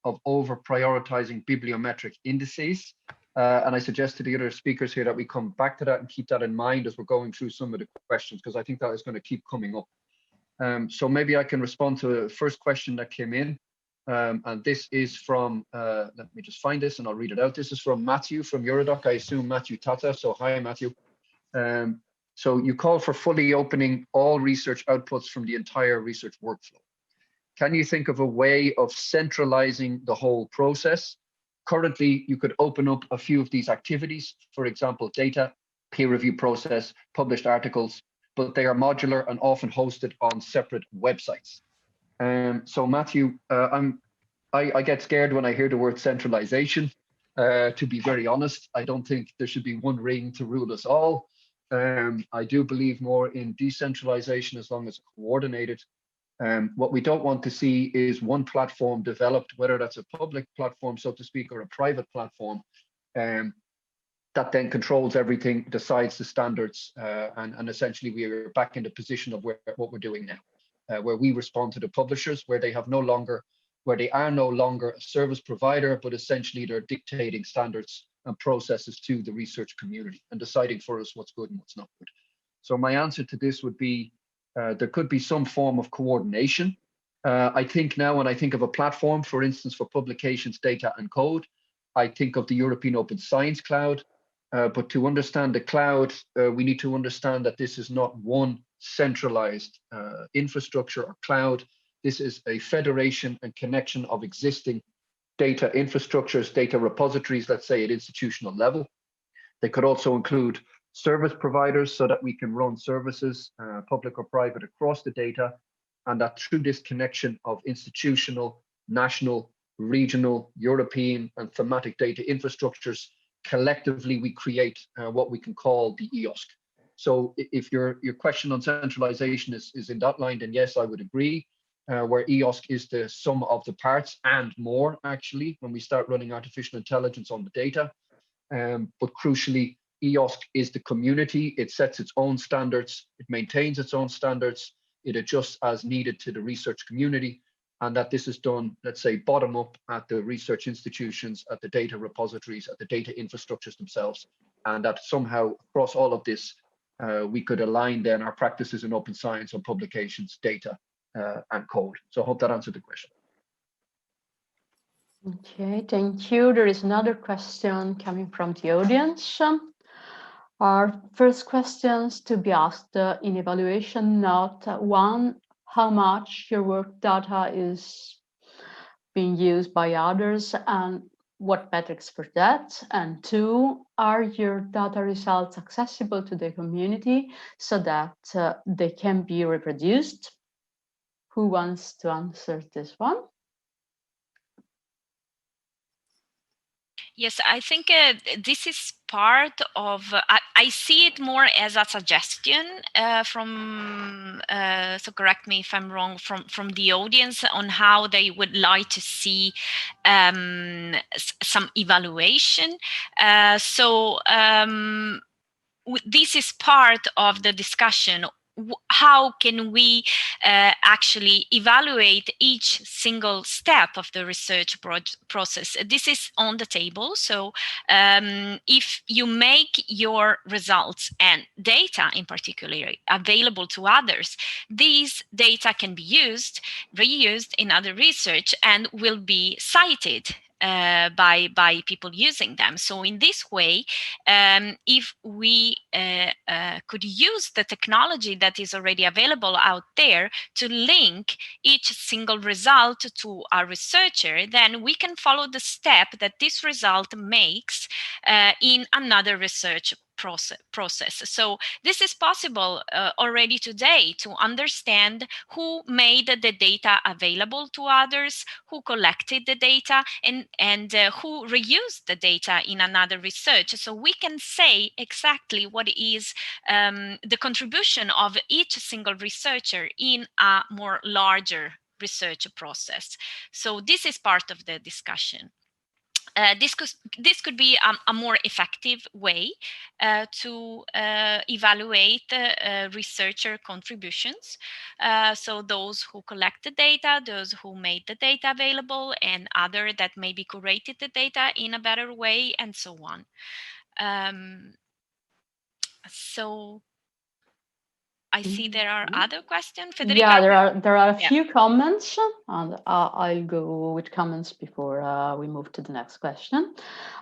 of over prioritizing bibliometric indices? And I suggest to the other speakers here that we come back to that and keep that in mind as we're going through some of the questions, because I think that is going to keep coming up. So maybe I can respond to the first question that came in. And this is from, let me just find this and I'll read it out. This is from Matthew from Eurodoc, I assume Matthew Tata. So hi, Matthew. So you call for fully opening all research outputs from the entire research workflow. Can you think of a way of centralizing the whole process? Currently, you could open up a few of these activities, for example, data, peer review process, published articles, but they are modular and often hosted on separate websites. So Matthew, I get scared when I hear the word centralization. To be very honest, I don't think there should be one ring to rule us all. I do believe more in decentralization as long as coordinated. What we don't want to see is one platform developed, whether that's a public platform, so to speak, or a private platform, that then controls everything, decides the standards, and essentially we are back in the position of what we're doing now. where we respond to the publishers, where they are no longer a service provider, but essentially they're dictating standards and processes to the research community and deciding for us what's good and what's not good. So my answer to this would be there could be some form of coordination. I think now when I think of a platform, for instance, for publications, data and code, I think of the European Open Science Cloud. But to understand the cloud, we need to understand that this is not one centralized infrastructure or cloud. This is a federation and connection of existing data infrastructures, data repositories, let's say at institutional level. They could also include service providers so that we can run services, public or private, across the data, and that through this connection of institutional, national, regional, European, and thematic data infrastructures, collectively we create what we can call the EOSC. So if your question on centralization is in that line, then yes, I would agree. Where EOSC is the sum of the parts and more, actually, when we start running artificial intelligence on the data. But crucially, EOSC is the community. It sets its own standards, it maintains its own standards, it adjusts as needed to the research community, and that this is done, let's say, bottom up at the research institutions, at the data repositories, at the data infrastructures themselves, and that somehow across all of this, we could align then our practices in open science on publications, data, and code. So I hope that answered the question. Okay, thank you. There is another question coming from the audience. Our first questions to be asked in evaluation note: one, how much your work data is being used by others and what metrics for that? And two, are your data results accessible to the community so that they can be reproduced? Who wants to answer this one? Yes, I think this is part of, I see it more as a suggestion from, so correct me if I'm wrong, from the audience on how they would like to see some evaluation. This is part of the discussion. How can we actually evaluate each single step of the research process? This is on the table. So if you make your results and data in particular available to others, these data can be reused in other research and will be cited by people using them. So in this way, if we could use the technology that is already available out there to link each single result to a researcher, then we can follow the step that this result makes in another research process. So this is possible already today, to understand who made the data available to others, who collected the data, and who reused the data in another research. So we can say exactly what is the contribution of each single researcher in a more larger research process. So this is part of the discussion. This could be a more effective way to evaluate researcher contributions. So those who collect the data, those who made the data available, and other that maybe curated the data in a better way, and so on. So I see there are other questions. Federica? Yeah, there are a few comments, and I'll go with comments before we move to the next question.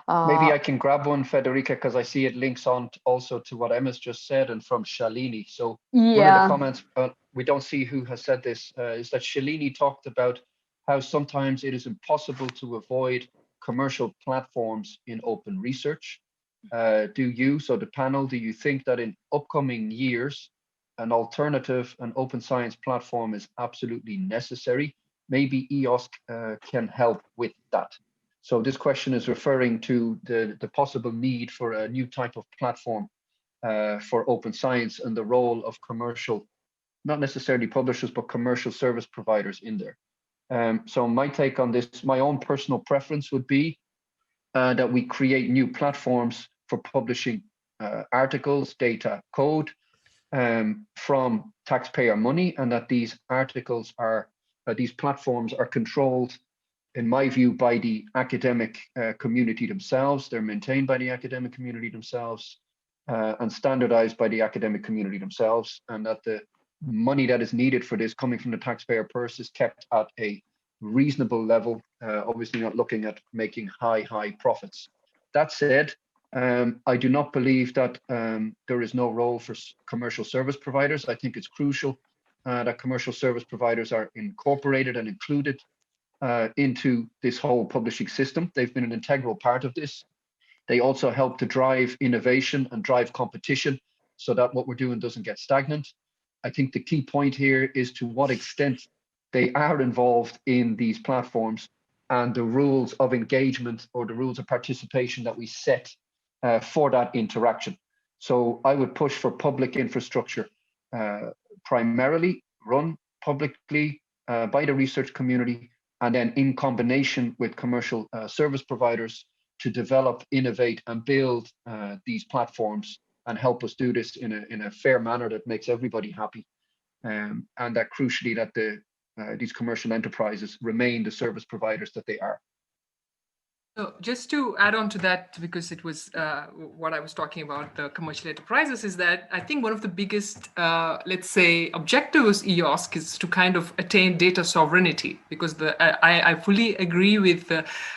Maybe I can grab one, Federica, because I see it links on also to what Emma's just said and from Shalini. So one of the comments, we don't see who has said this, is that Shalini talked about how sometimes it is impossible to avoid commercial platforms in open research. So the panel, do you think that in upcoming years, an alternative and open science platform is absolutely necessary? Maybe EOSC can help with that. So this question is referring to the possible need for a new type of platform for open science and the role of commercial, not necessarily publishers, but commercial service providers in there. So my take on this, my own personal preference would be that we create new platforms for publishing articles, data, code, from taxpayer money, and that these articles are, these platforms are controlled, in my view, by the academic community themselves. They're maintained by the academic community themselves and standardized by the academic community themselves, and that the money that is needed for this coming from the taxpayer purse is kept at a reasonable level, obviously not looking at making high profits. That said, I do not believe that there is no role for commercial service providers. I think it's crucial that commercial service providers are incorporated and included into this whole publishing system. They've been an integral part of this. They also help to drive innovation and drive competition so that what we're doing doesn't get stagnant. I think the key point here is to what extent they are involved in these platforms and the rules of engagement or the rules of participation that we set for that interaction. So I would push for public infrastructure, primarily run publicly by the research community, and then in combination with commercial service providers to develop, innovate, and build these platforms and help us do this in a fair manner that makes everybody happy, and that crucially that these commercial enterprises remain the service providers that they are. So just to add on to that, because it was what I was talking about, the commercial enterprises, is that I think one of the biggest, let's say, objectives EOSC is to kind of attain data sovereignty, because I fully agree with,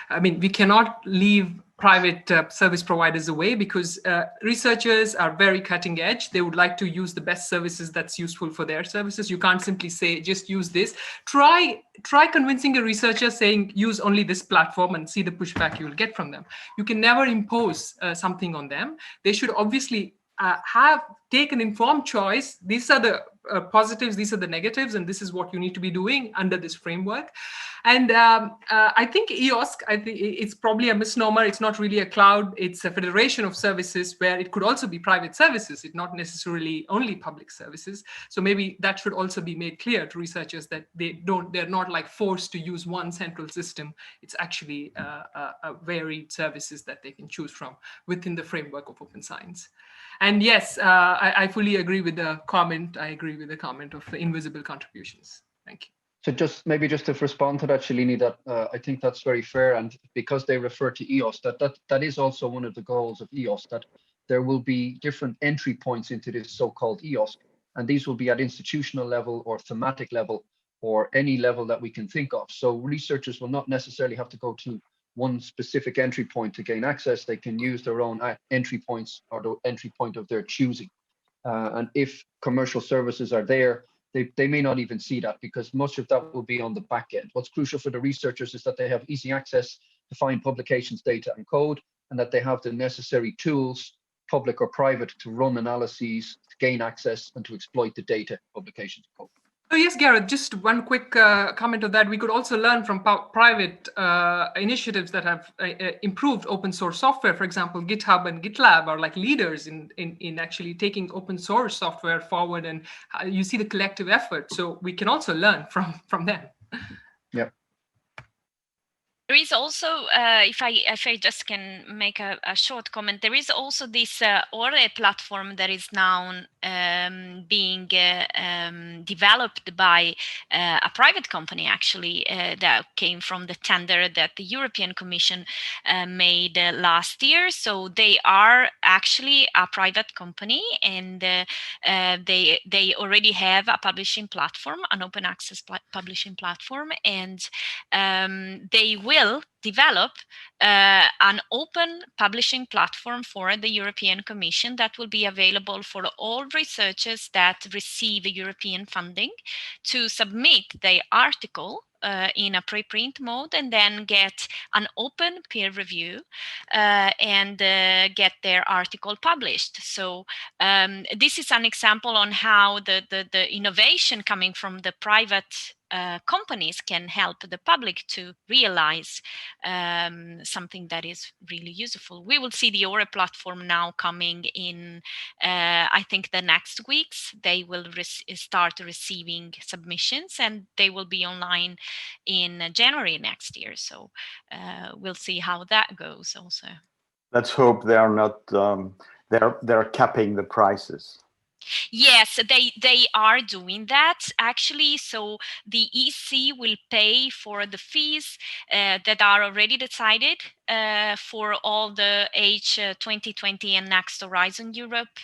I mean, we cannot leave private service providers away, because researchers are very cutting edge. They would like to use the best services that's useful for their services. You can't simply say, just use this. Try convincing a researcher saying, use only this platform, and see the pushback you will get from them. You can never impose something on them. They should obviously take an informed choice. These are the positives, these are the negatives, and this is what you need to be doing under this framework. And I think EOSC, I think it's probably a misnomer. It's not really a cloud. It's a federation of services where it could also be private services. It's not necessarily only public services. So maybe that should also be made clear to researchers that they're not like forced to use one central system. It's actually a varied services that they can choose from within the framework of open science. And yes, I fully agree with the comment. I agree with the comment of the invisible contributions. Thank you. So just to respond to that, Shalini, that I think that's very fair. And because they refer to EOS, that is also one of the goals of EOS, that there will be different entry points into this so-called EOS. And these will be at institutional level or thematic level or any level that we can think of. So researchers will not necessarily have to go to one specific entry point to gain access. They can use their own entry points or the entry point of their choosing. And if commercial services are there, they may not even see that, because much of that will be on the back end. What's crucial for the researchers is that they have easy access to find publications, data, and code, and that they have the necessary tools, public or private, to run analyses, to gain access, and to exploit the data, publications, and code. Oh, yes, Gareth, just one quick comment on that. We could also learn from private initiatives that have improved open source software. For example, GitHub and GitLab are like leaders in actually taking open source software forward, and you see the collective effort. So we can also learn from them. Yeah. There is also, if I just can make a short comment, there is also this ORE platform that is now being developed by a private company, actually, that came from the tender that the European Commission made last year. So they are actually a private company, and they already have a publishing platform, an open access publishing platform, and they will develop an open publishing platform for the European Commission that will be available for all researchers that receive European funding to submit their article in a preprint mode, and then get an open peer review and get their article published. So this is an example on how the innovation coming from the private companies can help the public to realize something that is really useful. We will see the ORE platform now coming in, I think the next weeks. They will start receiving submissions, and they will be online in January next year. So we'll see how that goes also. Let's hope they are not, they're capping the prices. Yes, they are doing that actually. So the EC will pay for the fees that are already decided for all the H2020 and Next Horizon Europe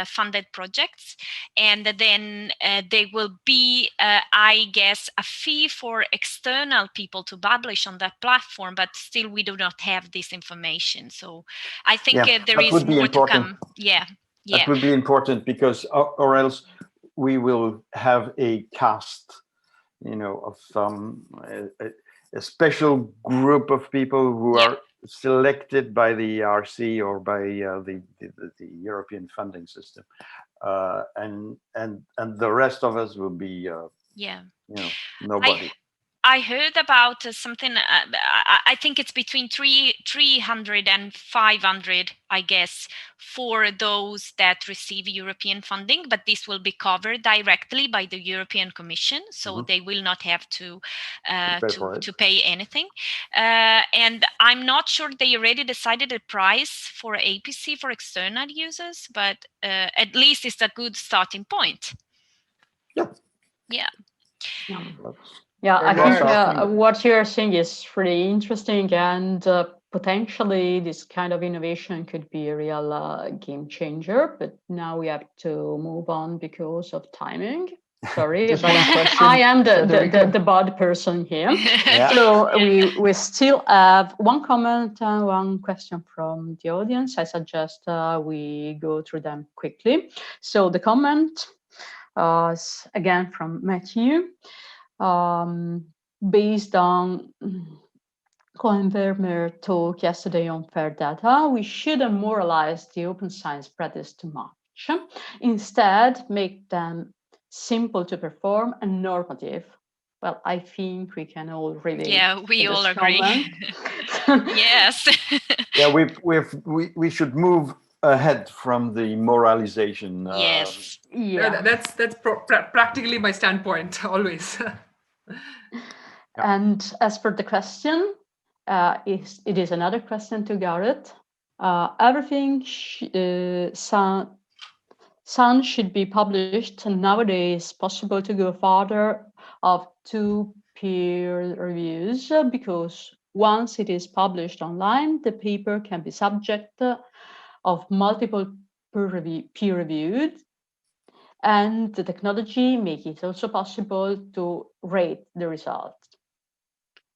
funded projects, and then there will be, I guess, a fee for external people to publish on that platform. But still, we do not have this information. So I think there that is would be more to important. come. Yeah. That would be important, because or else we will have a cast, of a special group of people who are selected by the ERC or by the European funding system, and the rest of us will be nobody. I heard about something. I think it's between 300 and 500, I guess, for those that receive European funding. But this will be covered directly by the European Commission, so they will not have to pay anything. And I'm not sure they already decided a price for APC for external users, but at least it's a good starting point. Yeah. Yeah. Yeah, I think what you're saying is really interesting, and potentially this kind of innovation could be a real game changer. But now we have to move on because of timing. Sorry, but I am the bad person here. So we still have one comment and one question from the audience. I suggest we go through them quickly. So the comment is again from Matthew. Based on Cohen Vermeer talk yesterday on fair data, we shouldn't moralize the open science practice too much. Instead, make them simple to perform and normative. Well, I think we can all relate. Yeah, we all agree. Yes. Yeah, we should move ahead from the moralization. Yes. Yeah, that's practically my standpoint always. And as for the question, it is another question to Garrett. Everything Sun should be published, and nowadays possible to go further of 2 peer reviews, because once it is published online, the paper can be subject of multiple peer reviewed, and the technology make it also possible to rate the results.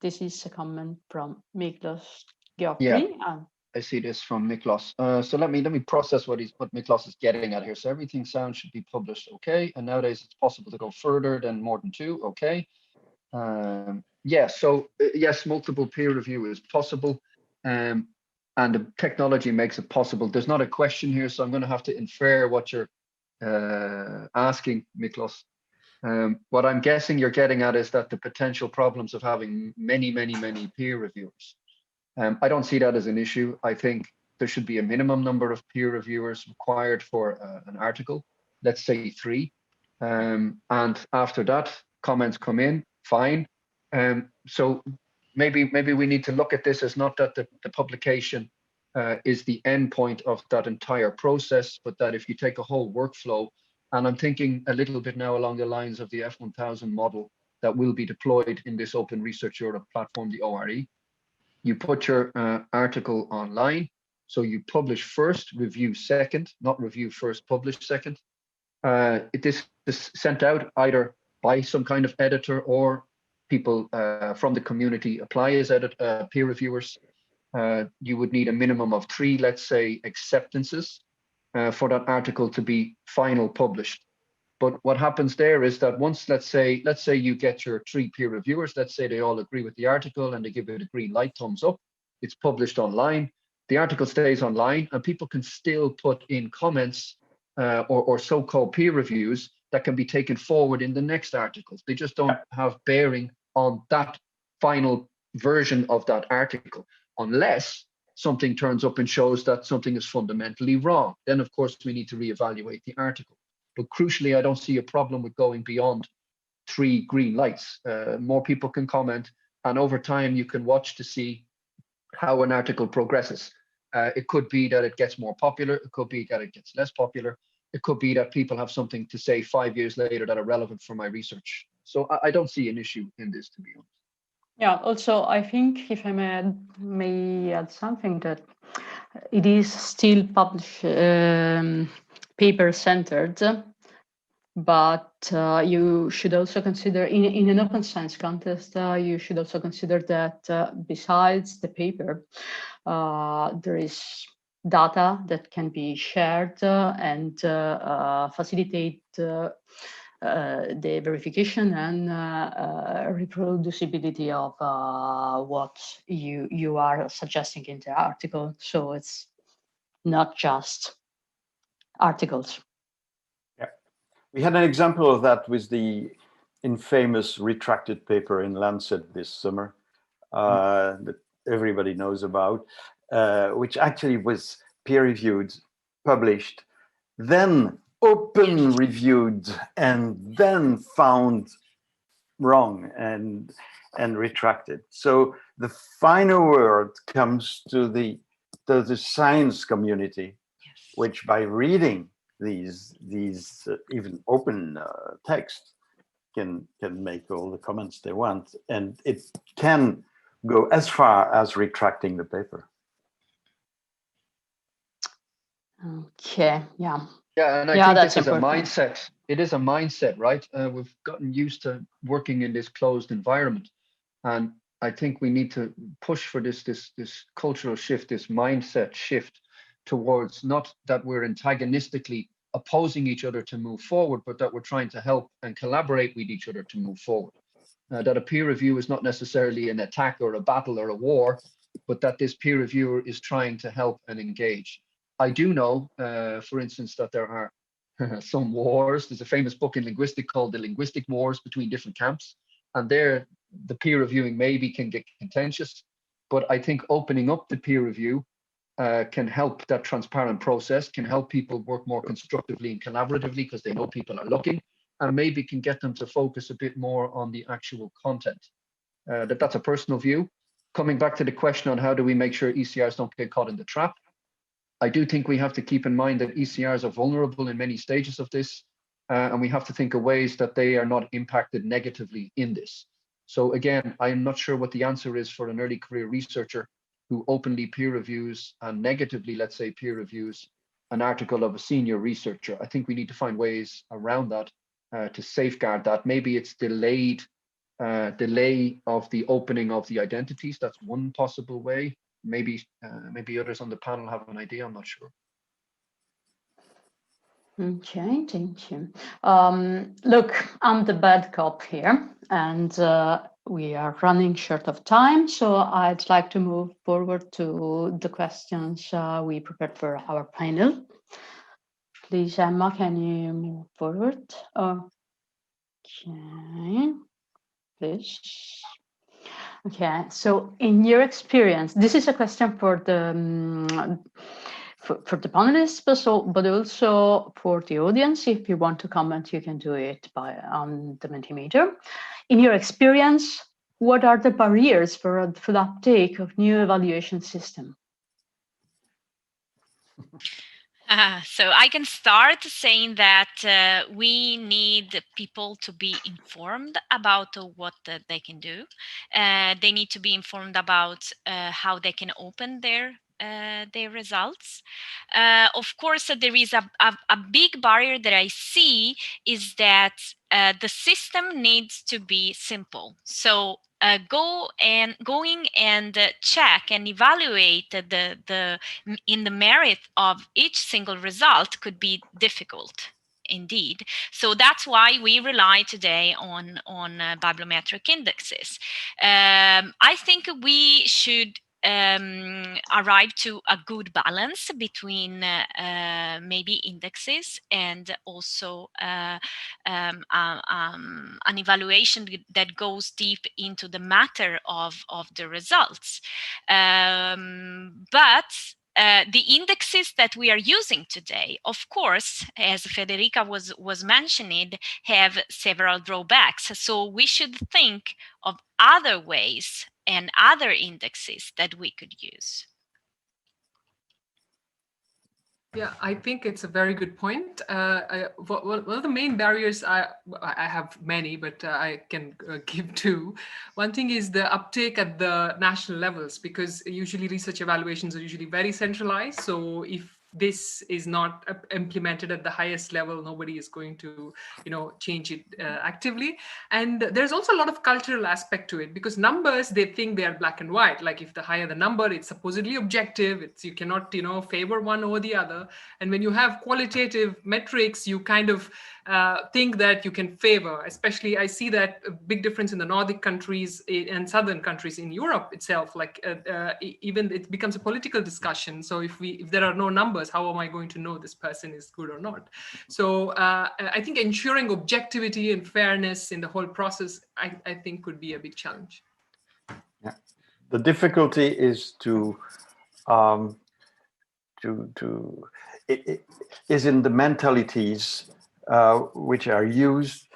This is a comment from Miklos Geoffrey. Yeah, I see this from Miklos. So let me process what Miklos is getting at here. So everything sound should be published, okay? And nowadays it's possible to go further than more than 2, okay? Yes, multiple peer review is possible, and the technology makes it possible. There's not a question here, so I'm going to have to infer what you're asking, Miklos. What I'm guessing you're getting at is that the potential problems of having many peer reviewers. I don't see that as an issue. I think there should be a minimum number of peer reviewers required for an article, let's say 3. And after that, comments come in, fine. So maybe we need to look at this as not that the publication is the end point of that entire process, but that if you take a whole workflow, and I'm thinking a little bit now along the lines of the F1000 model that will be deployed in this Open Research Europe platform, the ORE. You put your article online. So you publish first, review second, not review first, publish second. This is sent out either by some kind of editor or people from the community apply as peer reviewers. You would need a minimum of 3, let's say, acceptances for that article to be final published. But what happens there is that once, let's say you get your 3 peer reviewers, let's say they all agree with the article and they give it a green light, thumbs up, it's published online, the article stays online, and people can still put in comments or so-called peer reviews that can be taken forward in the next articles. They just don't have bearing on that final version of that article, unless something turns up and shows that something is fundamentally wrong. Then, of course, we need to reevaluate the article. But crucially, I don't see a problem with going beyond 3 green lights. More people can comment, and over time, you can watch to see how an article progresses. It could be that it gets more popular. It could be that it gets less popular. It could be that people have something to say 5 years later that are relevant for my research. So I don't see an issue in this, to be honest. Yeah, also, I think if I may add something, that it is still paper-centered, but you should also consider, in an open science context, you should also consider that besides the paper, there is data that can be shared and facilitate the verification and reproducibility of what you are suggesting in the article. So it's not just articles. Yeah, we had an example of that with the infamous retracted paper in Lancet this summer that everybody knows about, which actually was peer-reviewed, published, then open reviewed, and then found wrong and retracted. So the final word comes to the science community, which by reading these even open text can make all the comments they want, and it can go as far as retracting the paper. Okay, yeah. Yeah, and I think this is a mindset. It is a mindset, right? We've gotten used to working in this closed environment, and I think we need to push for this cultural shift, this mindset shift towards not that we're antagonistically opposing each other to move forward, but that we're trying to help and collaborate with each other to move forward. That a peer review is not necessarily an attack or a battle or a war, but that this peer reviewer is trying to help and engage. I do know, for instance, that there are some wars. There's a famous book in linguistics called The Linguistic Wars between different camps. And there, the peer reviewing maybe can get contentious. But I think opening up the peer review can help that transparent process, can help people work more constructively and collaboratively because they know people are looking, and maybe can get them to focus a bit more on the actual content. That's a personal view. Coming back to the question on how do we make sure ECRs don't get caught in the trap, I do think we have to keep in mind that ECRs are vulnerable in many stages of this, and we have to think of ways that they are not impacted negatively in this. So again, I'm not sure what the answer is for an early career researcher who openly peer reviews and negatively, let's say, peer reviews an article of a senior researcher. I think we need to find ways around that to safeguard that. Maybe it's delay of the opening of the identities. That's one possible way. Maybe others on the panel have an idea. I'm not sure. Okay, thank you. Look, I'm the bad cop here, and we are running short of time, so I'd like to move forward to the questions we prepared for our panel. Please, Emma, can you move forward? Okay, please. Okay, so in your experience, this is a question for the for the panelists, but also for the audience. If you want to comment, you can do it on the Mentimeter. In your experience, what are the barriers for the uptake of new evaluation system? So I can start saying that we need people to be informed about what they can do. They need to be informed about how they can open their results. Of course, there is a big barrier that I see is that the system needs to be simple. So going and check and evaluate in the merit of each single result could be difficult indeed. So that's why we rely today on bibliometric indexes. I think we should arrive to a good balance between maybe indexes and also an evaluation that goes deep into the matter of the results. But the indexes that we are using today, of course, as Federica was mentioning, have several drawbacks. So we should think of other ways and other indexes that we could use. Yeah, I think it's a very good point. One of the main barriers, I have many, but I can give two. One thing is the uptake at the national levels, because usually research evaluations are usually very centralized. So if this is not implemented at the highest level, nobody is going to, change it actively. And there's also a lot of cultural aspect to it, because numbers, they think they are black and white. Like if the higher the number, it's supposedly objective. It's, you cannot, favor one over the other. And when you have qualitative metrics, you kind of think that you can favor. Especially, I see that a big difference in the Nordic countries and southern countries in Europe itself. Like even it becomes a political discussion. So if there are no numbers, how am I going to know this person is good or not? So I think ensuring objectivity and fairness in the whole process, I think, could be a big challenge. Yeah. The difficulty is is in the mentalities which are used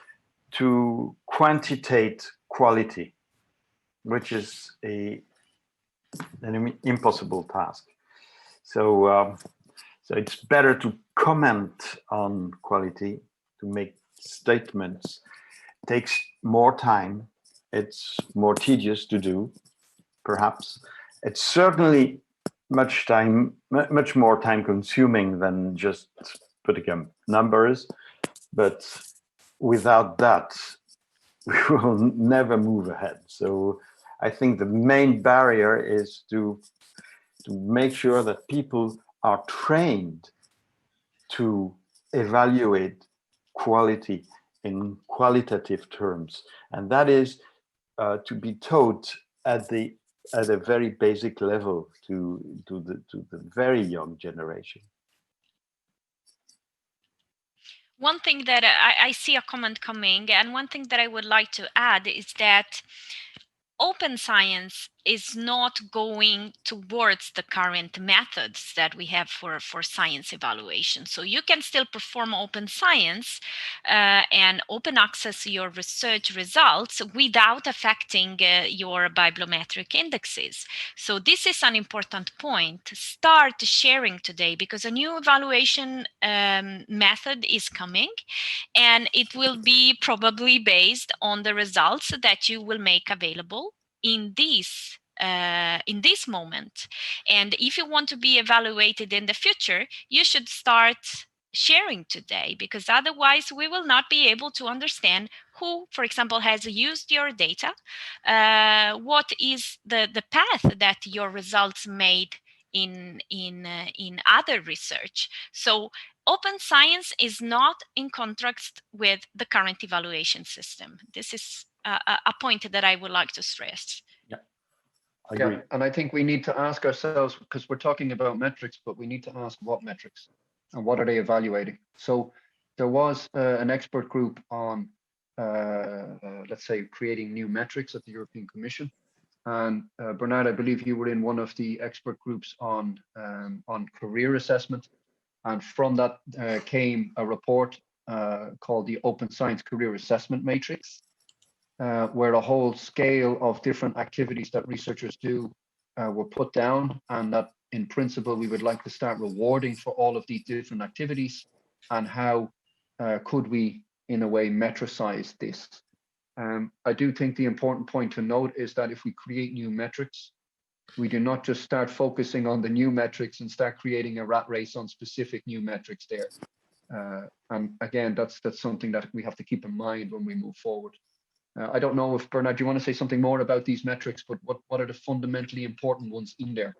to quantitate quality, which is an impossible task. So it's better to comment on quality, to make statements. It takes more time. It's more tedious to do, perhaps. It's certainly much more time consuming than just putting up numbers, but without that, we will never move ahead. So I think the main barrier is to make sure that people are trained to evaluate quality in qualitative terms, and that is to be taught at a very basic level to the very young generation. One thing that I see a comment coming, and one thing that I would like to add is that open science is not going towards the current methods that we have for science evaluation. So you can still perform open science and open access your research results without affecting your bibliometric indexes. So this is an important point. Start sharing today, because a new evaluation method is coming, and it will be probably based on the results that you will make available in this moment. And if you want to be evaluated in the future, you should start sharing today, because otherwise we will not be able to understand who, for example, has used your data, what is the path that your results made in other research. So open science is not in contrast with the current evaluation system. This is a point that I would like to stress. Yeah, I agree. Yeah, and I think we need to ask ourselves, because we're talking about metrics, but we need to ask what metrics and what are they evaluating. So there was an expert group on, let's say, creating new metrics at the European Commission. And Bernard, I believe you were in one of the expert groups on career assessment. And from that came a report called the Open Science Career Assessment Matrix, where a whole scale of different activities that researchers do were put down, and that in principle we would like to start rewarding for all of these different activities, and how could we in a way metricize this. I do think the important point to note is that if we create new metrics, we do not just start focusing on the new metrics and start creating a rat race on specific new metrics there. And again, that's something that we have to keep in mind when we move forward. I don't know if, Bernard, you want to say something more about these metrics, but what are the fundamentally important ones in there?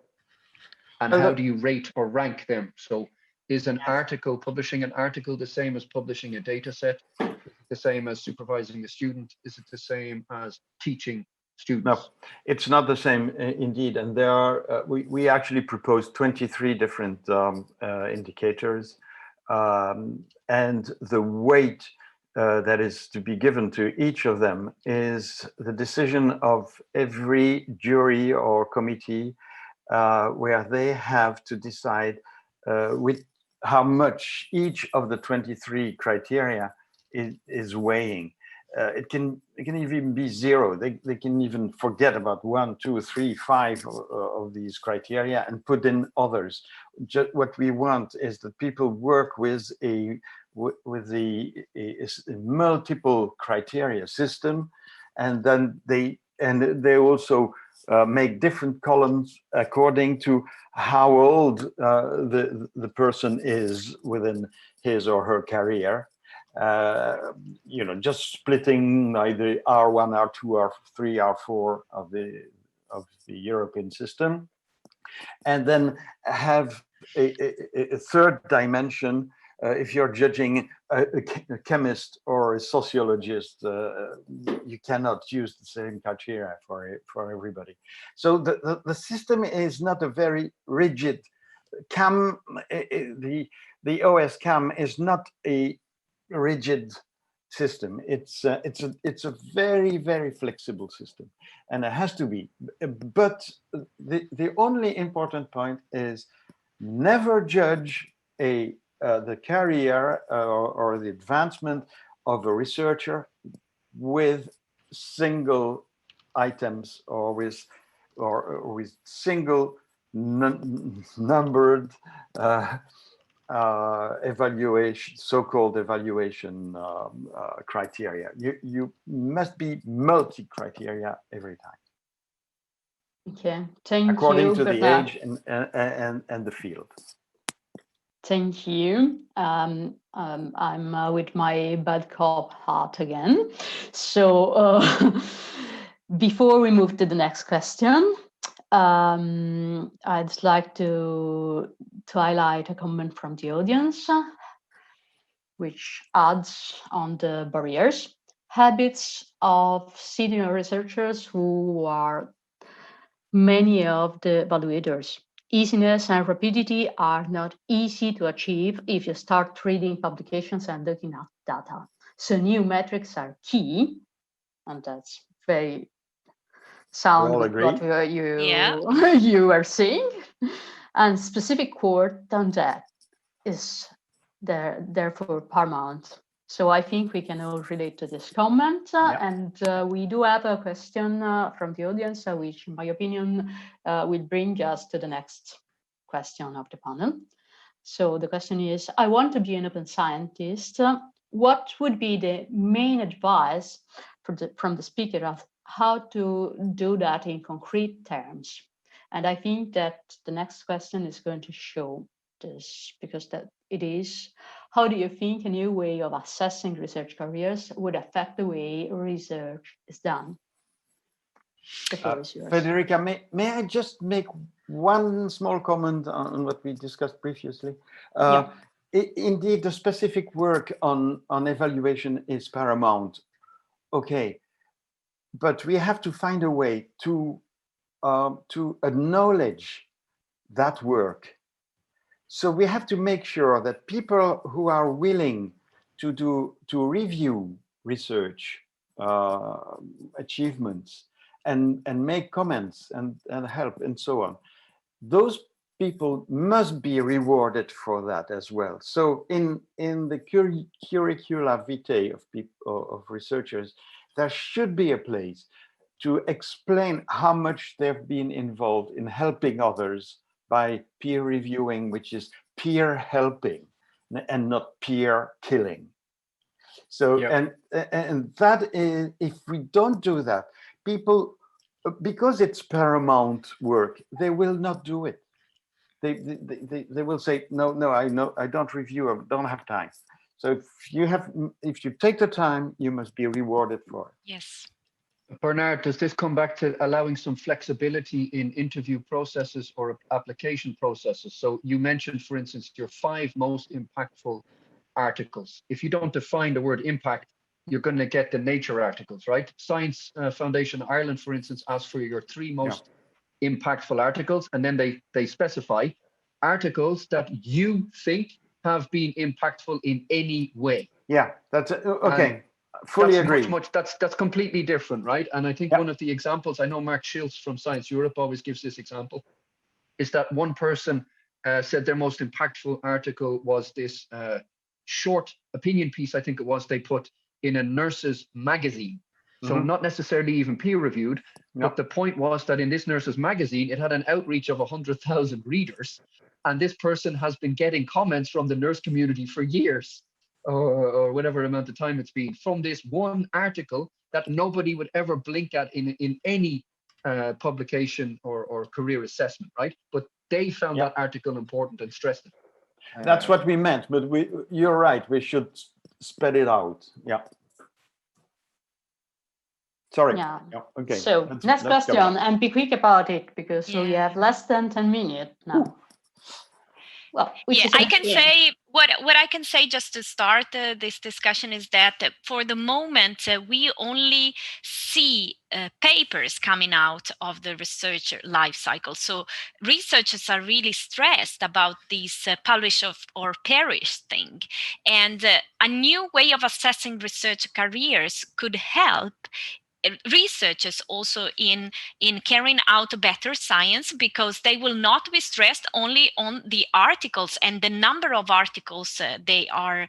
And how do you rate or rank them? So is an article, publishing an article, the same as publishing a data set? Is it the same as supervising a student? Is it the same as teaching students? No, it's not the same indeed. And there are, we actually proposed 23 different indicators, and the weight that is to be given to each of them is the decision of every jury or committee, where they have to decide with how much each of the 23 criteria is weighing. it can even be 0. They can even forget about 1, 2, 3, 5 of these criteria and put in others. Just what we want is that people work with a multiple criteria system, and then they also make different columns according to how old the person is within his or her career. Just splitting either R1, R2, R3, R4 of the European system, and then have a third dimension. If you're judging a chemist or a sociologist, you cannot use the same criteria for everybody. So the system is not a very rigid. CAM, the EOSCAM is not a rigid system. It's a very, very flexible system, and it has to be. But the only important point is never judge the career or the advancement of a researcher with single items or with single numbered evaluation, so-called evaluation criteria. You must be multi-criteria every time. Okay, thank you. According to the age and the field. Thank you. I'm with my bad cop hat again. So before we move to the next question, I'd like to highlight a comment from the audience, which adds on the barriers. Habits of senior researchers who are many of the evaluators. Easiness and rapidity are not easy to achieve if you start reading publications and looking at data. So new metrics are key, and that's very sound with what you are saying. And specific quote on that is therefore paramount. So I think we can all relate to this comment. And we do have a question from the audience, which in my opinion will bring us to the next question of the panel. So the question is, I want to be an open scientist. What would be the main advice from the speaker of how to do that in concrete terms? And I think that the next question is going to show this, because that it is, how do you think a new way of assessing research careers would affect the way research is done? The floor is yours. Federica, may I just make one small comment on what we discussed previously? Indeed, the specific work on evaluation is paramount. Okay, but we have to find a way to acknowledge that work. So we have to make sure that people who are willing to review research achievements and make comments and help and so on, those people must be rewarded for that as well. So in the curricula vitae of researchers, there should be a place to explain how much they've been involved in helping others by peer reviewing, which is peer helping and not peer killing. So, and that is, if we don't do that, people, because it's paramount work, they will not do it. They will say, no, I don't review, I don't have time. So if you take the time, you must be rewarded for it. Yes. Bernard, does this come back to allowing some flexibility in interview processes or application processes? So you mentioned, for instance, your 5 most impactful articles. If you don't define the word impact, you're going to get the nature articles, right? Science Foundation Ireland, for instance, asks for your 3 most impactful articles, and then they specify articles that you think have been impactful in any way. Yeah, that's okay. And fully agree. That's completely different, right? And I think one of the examples, I know Mark Schiltz from Science Europe always gives this example, is that one person said their most impactful article was this short opinion piece, I think it was, they put in a nurse's magazine. So not necessarily even peer reviewed, but the point was that in this nurse's magazine, it had an outreach of 100,000 readers. And this person has been getting comments from the nurse community for years, or whatever amount of time it's been, from this one article that nobody would ever blink at in any publication or career assessment, right? But they found that article important and stressed it. That's what we meant, but you're right, we should spread it out. Yeah. Sorry. Yeah. Okay. So next question, and be quick about it, because we have less than 10 minutes now. Well, I can say what I can say just to start this discussion is that for the moment we only see papers coming out of the research life cycle. So researchers are really stressed about this publish or perish thing, and a new way of assessing research careers could help researchers also in carrying out better science, because they will not be stressed only on the articles and the number of articles they are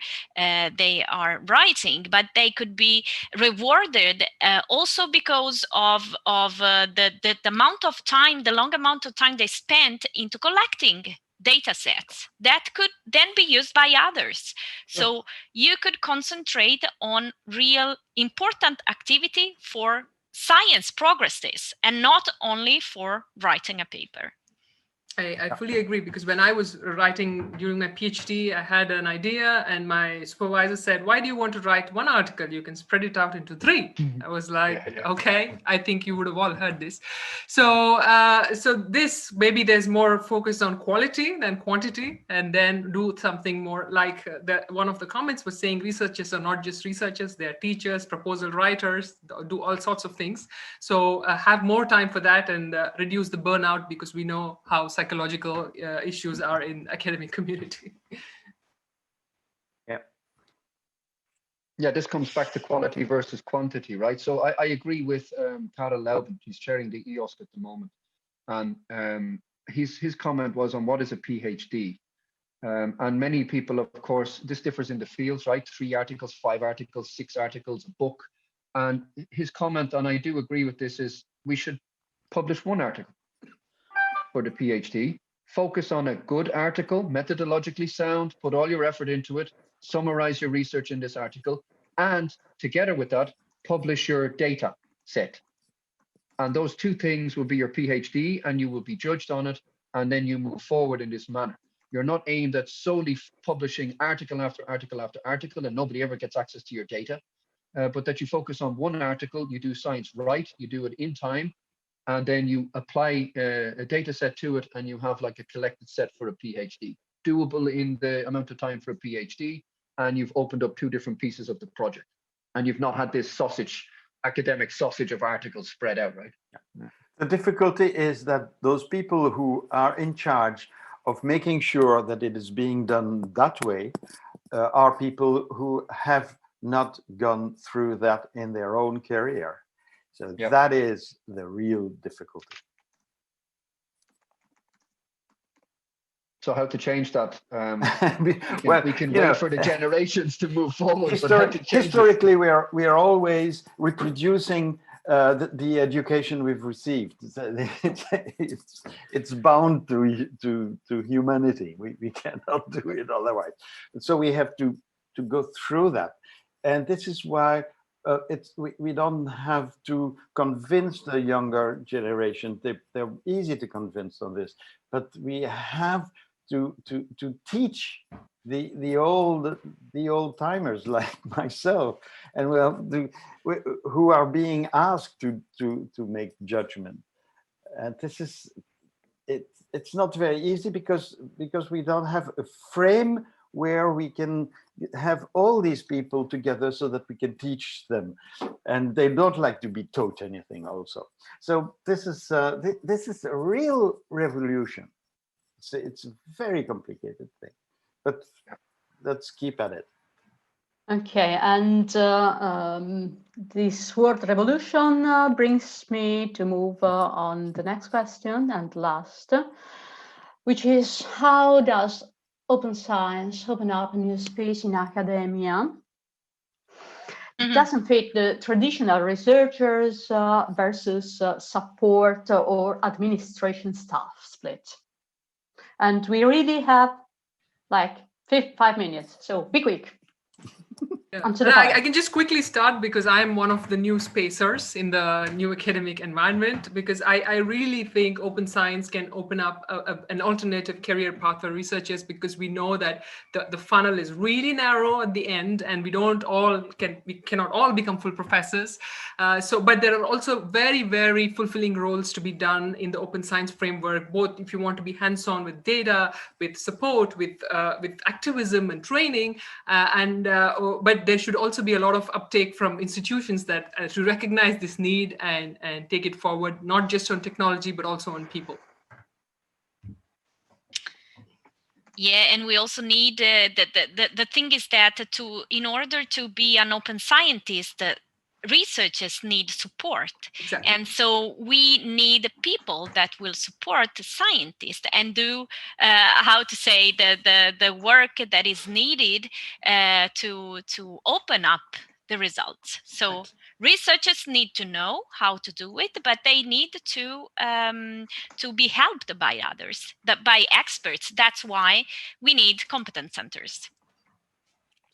writing, but they could be rewarded also because of the amount of time, the long amount of time they spent into collecting data sets that could then be used by others. So you could concentrate on real important activity for science progresses and not only for writing a paper. I fully agree, because when I was writing during my PhD, I had an idea and my supervisor said, why do you want to write one article? You can spread it out into 3. I was like, okay, I think you would have all heard this. So this, maybe there's more focus on quality than quantity, and then do something more like one of the comments was saying researchers are not just researchers, they're teachers, proposal writers, do all sorts of things. So have more time for that and reduce the burnout, because we know how psychological issues are in academic community. Yeah, this comes back to quality versus quantity, right? So I agree with Karel Laubent. He's chairing the EOSC at the moment. And his comment was on what is a PhD. And many people, of course, this differs in the fields, right? 3 articles, 5 articles, 6 articles, a book. And his comment, and I do agree with this, is we should publish 1 article for the PhD. Focus on a good article, methodologically sound, put all your effort into it, summarize your research in this article, and together with that, publish your data set. And those 2 things will be your PhD, and you will be judged on it, and then you move forward in this manner. You're not aimed at solely publishing article after article after article, and nobody ever gets access to your data, but that you focus on 1 article, you do science right, you do it in time, and then you apply a data set to it, and you have like a collected set for a PhD. Doable in the amount of time for a PhD, and you've opened up 2 different pieces of the project. And you've not had this academic sausage of articles spread out, right? The difficulty is that those people who are in charge of making sure that it is being done that way are people who have not gone through that in their own career. So that is the real difficulty. So how to change that? We can wait for the generations to move forward. Historically, we are always reproducing the education we've received. It's bound to humanity. We cannot do it otherwise. So we have to go through that, and this is why we don't have to convince the younger generation. They're easy to convince on this, but we have to teach the old timers like myself, and who are being asked to make judgment. And this is it's not very easy because we don't have a frame where we can have all these people together so that we can teach them, and they don't like to be taught anything also. So this is a real revolution. It's a very complicated thing, but let's keep at it. Okay, and this word revolution brings me to move on the next question and last, which is, how does open science open up a new space in academia? It doesn't fit the traditional researchers versus support or administration staff split. And we really have like 5 minutes, so be quick. Yeah. I can just quickly start because I'm one of the new spacers in the new academic environment, because I really think open science can open up an alternative career path for researchers, because we know that the funnel is really narrow at the end, and we cannot all become full professors. But there are also very, very fulfilling roles to be done in the open science framework, both if you want to be hands-on with data, with support, with activism and training, but there should also be a lot of uptake from institutions that to recognize this need and take it forward, not just on technology, but also on people. Yeah, and we also need the thing is that in order to be an open scientist, researchers need support. Exactly. And so we need people that will support the scientists and do the work that is needed to open up the results. So right. Researchers need to know how to do it, but they need to be helped by others, by experts. That's why we need competence centers.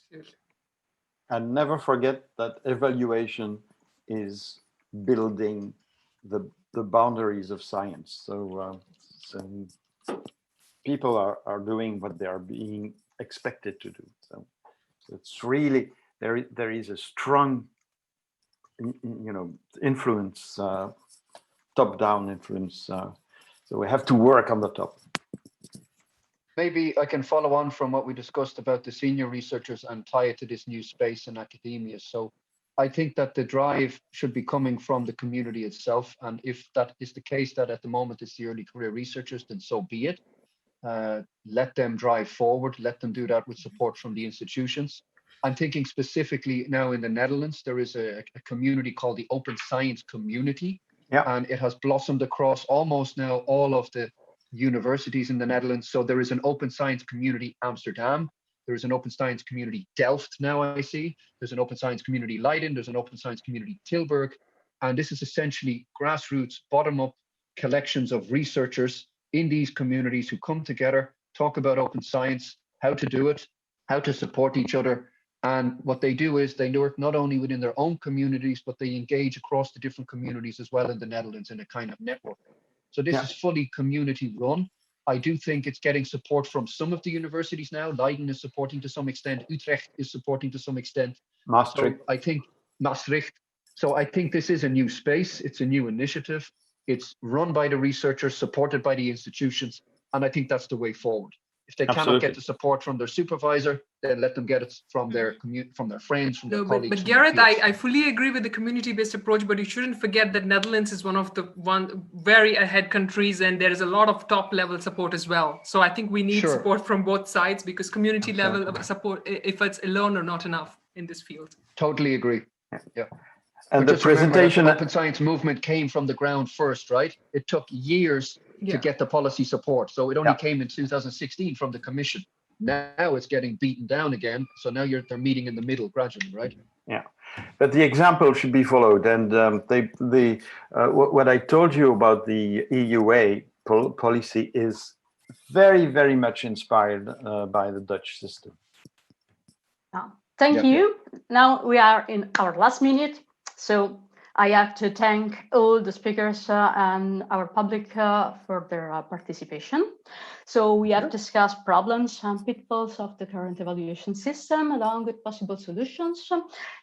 Absolutely. And never forget that evaluation is building the boundaries of science. So people are doing what they are being expected to do. So it's really, there is a strong, influence, top-down influence. So we have to work on the top. Maybe I can follow on from what we discussed about the senior researchers and tie it to this new space in academia. So I think that the drive should be coming from the community itself. And if that is the case, that at the moment it's the early career researchers, then so be it. Let them drive forward. Let them do that with support from the institutions. I'm thinking specifically now in the Netherlands, there is a community called the Open Science Community. Yeah. And it has blossomed across almost now all of the universities in the Netherlands. So there is an open science community Amsterdam. There is an open science community Delft now, I see. There's an open science community Leiden. There's an open science community Tilburg. And this is essentially grassroots, bottom-up collections of researchers in these communities who come together, talk about open science, how to do it, how to support each other. And what they do is they work not only within their own communities, but they engage across the different communities as well in the Netherlands in a kind of network. So this is fully community run. I do think it's getting support from some of the universities now. Leiden is supporting to some extent. Utrecht is supporting to some extent. Maastricht. So I think Maastricht. So I think this is a new space. It's a new initiative. It's run by the researchers, supported by the institutions. And I think that's the way forward. If they cannot get the support from their supervisor, then let them get it from their from their friends, from their colleagues. But Gareth, I fully agree with the community-based approach, but you shouldn't forget that Netherlands is one of the very ahead countries, and there is a lot of top-level support as well. So I think we need support from both sides, because community level of support, if it's alone, are not enough in this field. Totally agree. Yeah. And the presentation, the open science movement came from the ground first, right? It took years to get the policy support. So it only came in 2016 from the Commission. Now it's getting beaten down again. So now they're meeting in the middle gradually, right? Yeah, but the example should be followed. And what I told you about the EUA policy is very, very much inspired by the Dutch system. Thank you. Now we are in our last minute. So I have to thank all the speakers and our public for their participation. So we have discussed problems and pitfalls of the current evaluation system, along with possible solutions,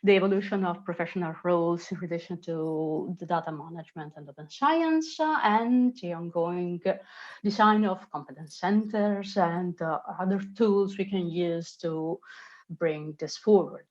the evolution of professional roles in relation to the data management and open science, and the ongoing design of competence centers and other tools we can use to bring this forward,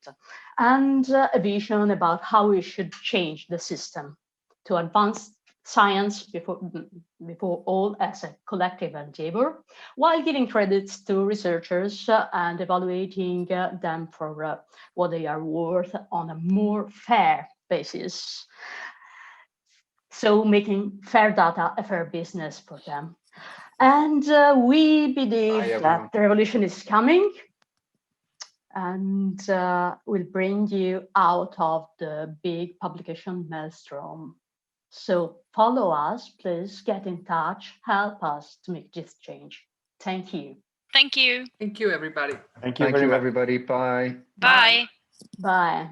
and a vision about how we should change the system to advance science before all as a collective endeavor, while giving credits to researchers and evaluating them for what they are worth on a more fair basis. So making fair data a fair business for them. And we believe that the revolution is coming. and will bring you out of the big publication maelstrom. So follow us, please get in touch, help us to make this change. Thank you. Thank you. Thank you, everybody. Thank you Thank very you, much. everybody. Bye. Bye. Bye.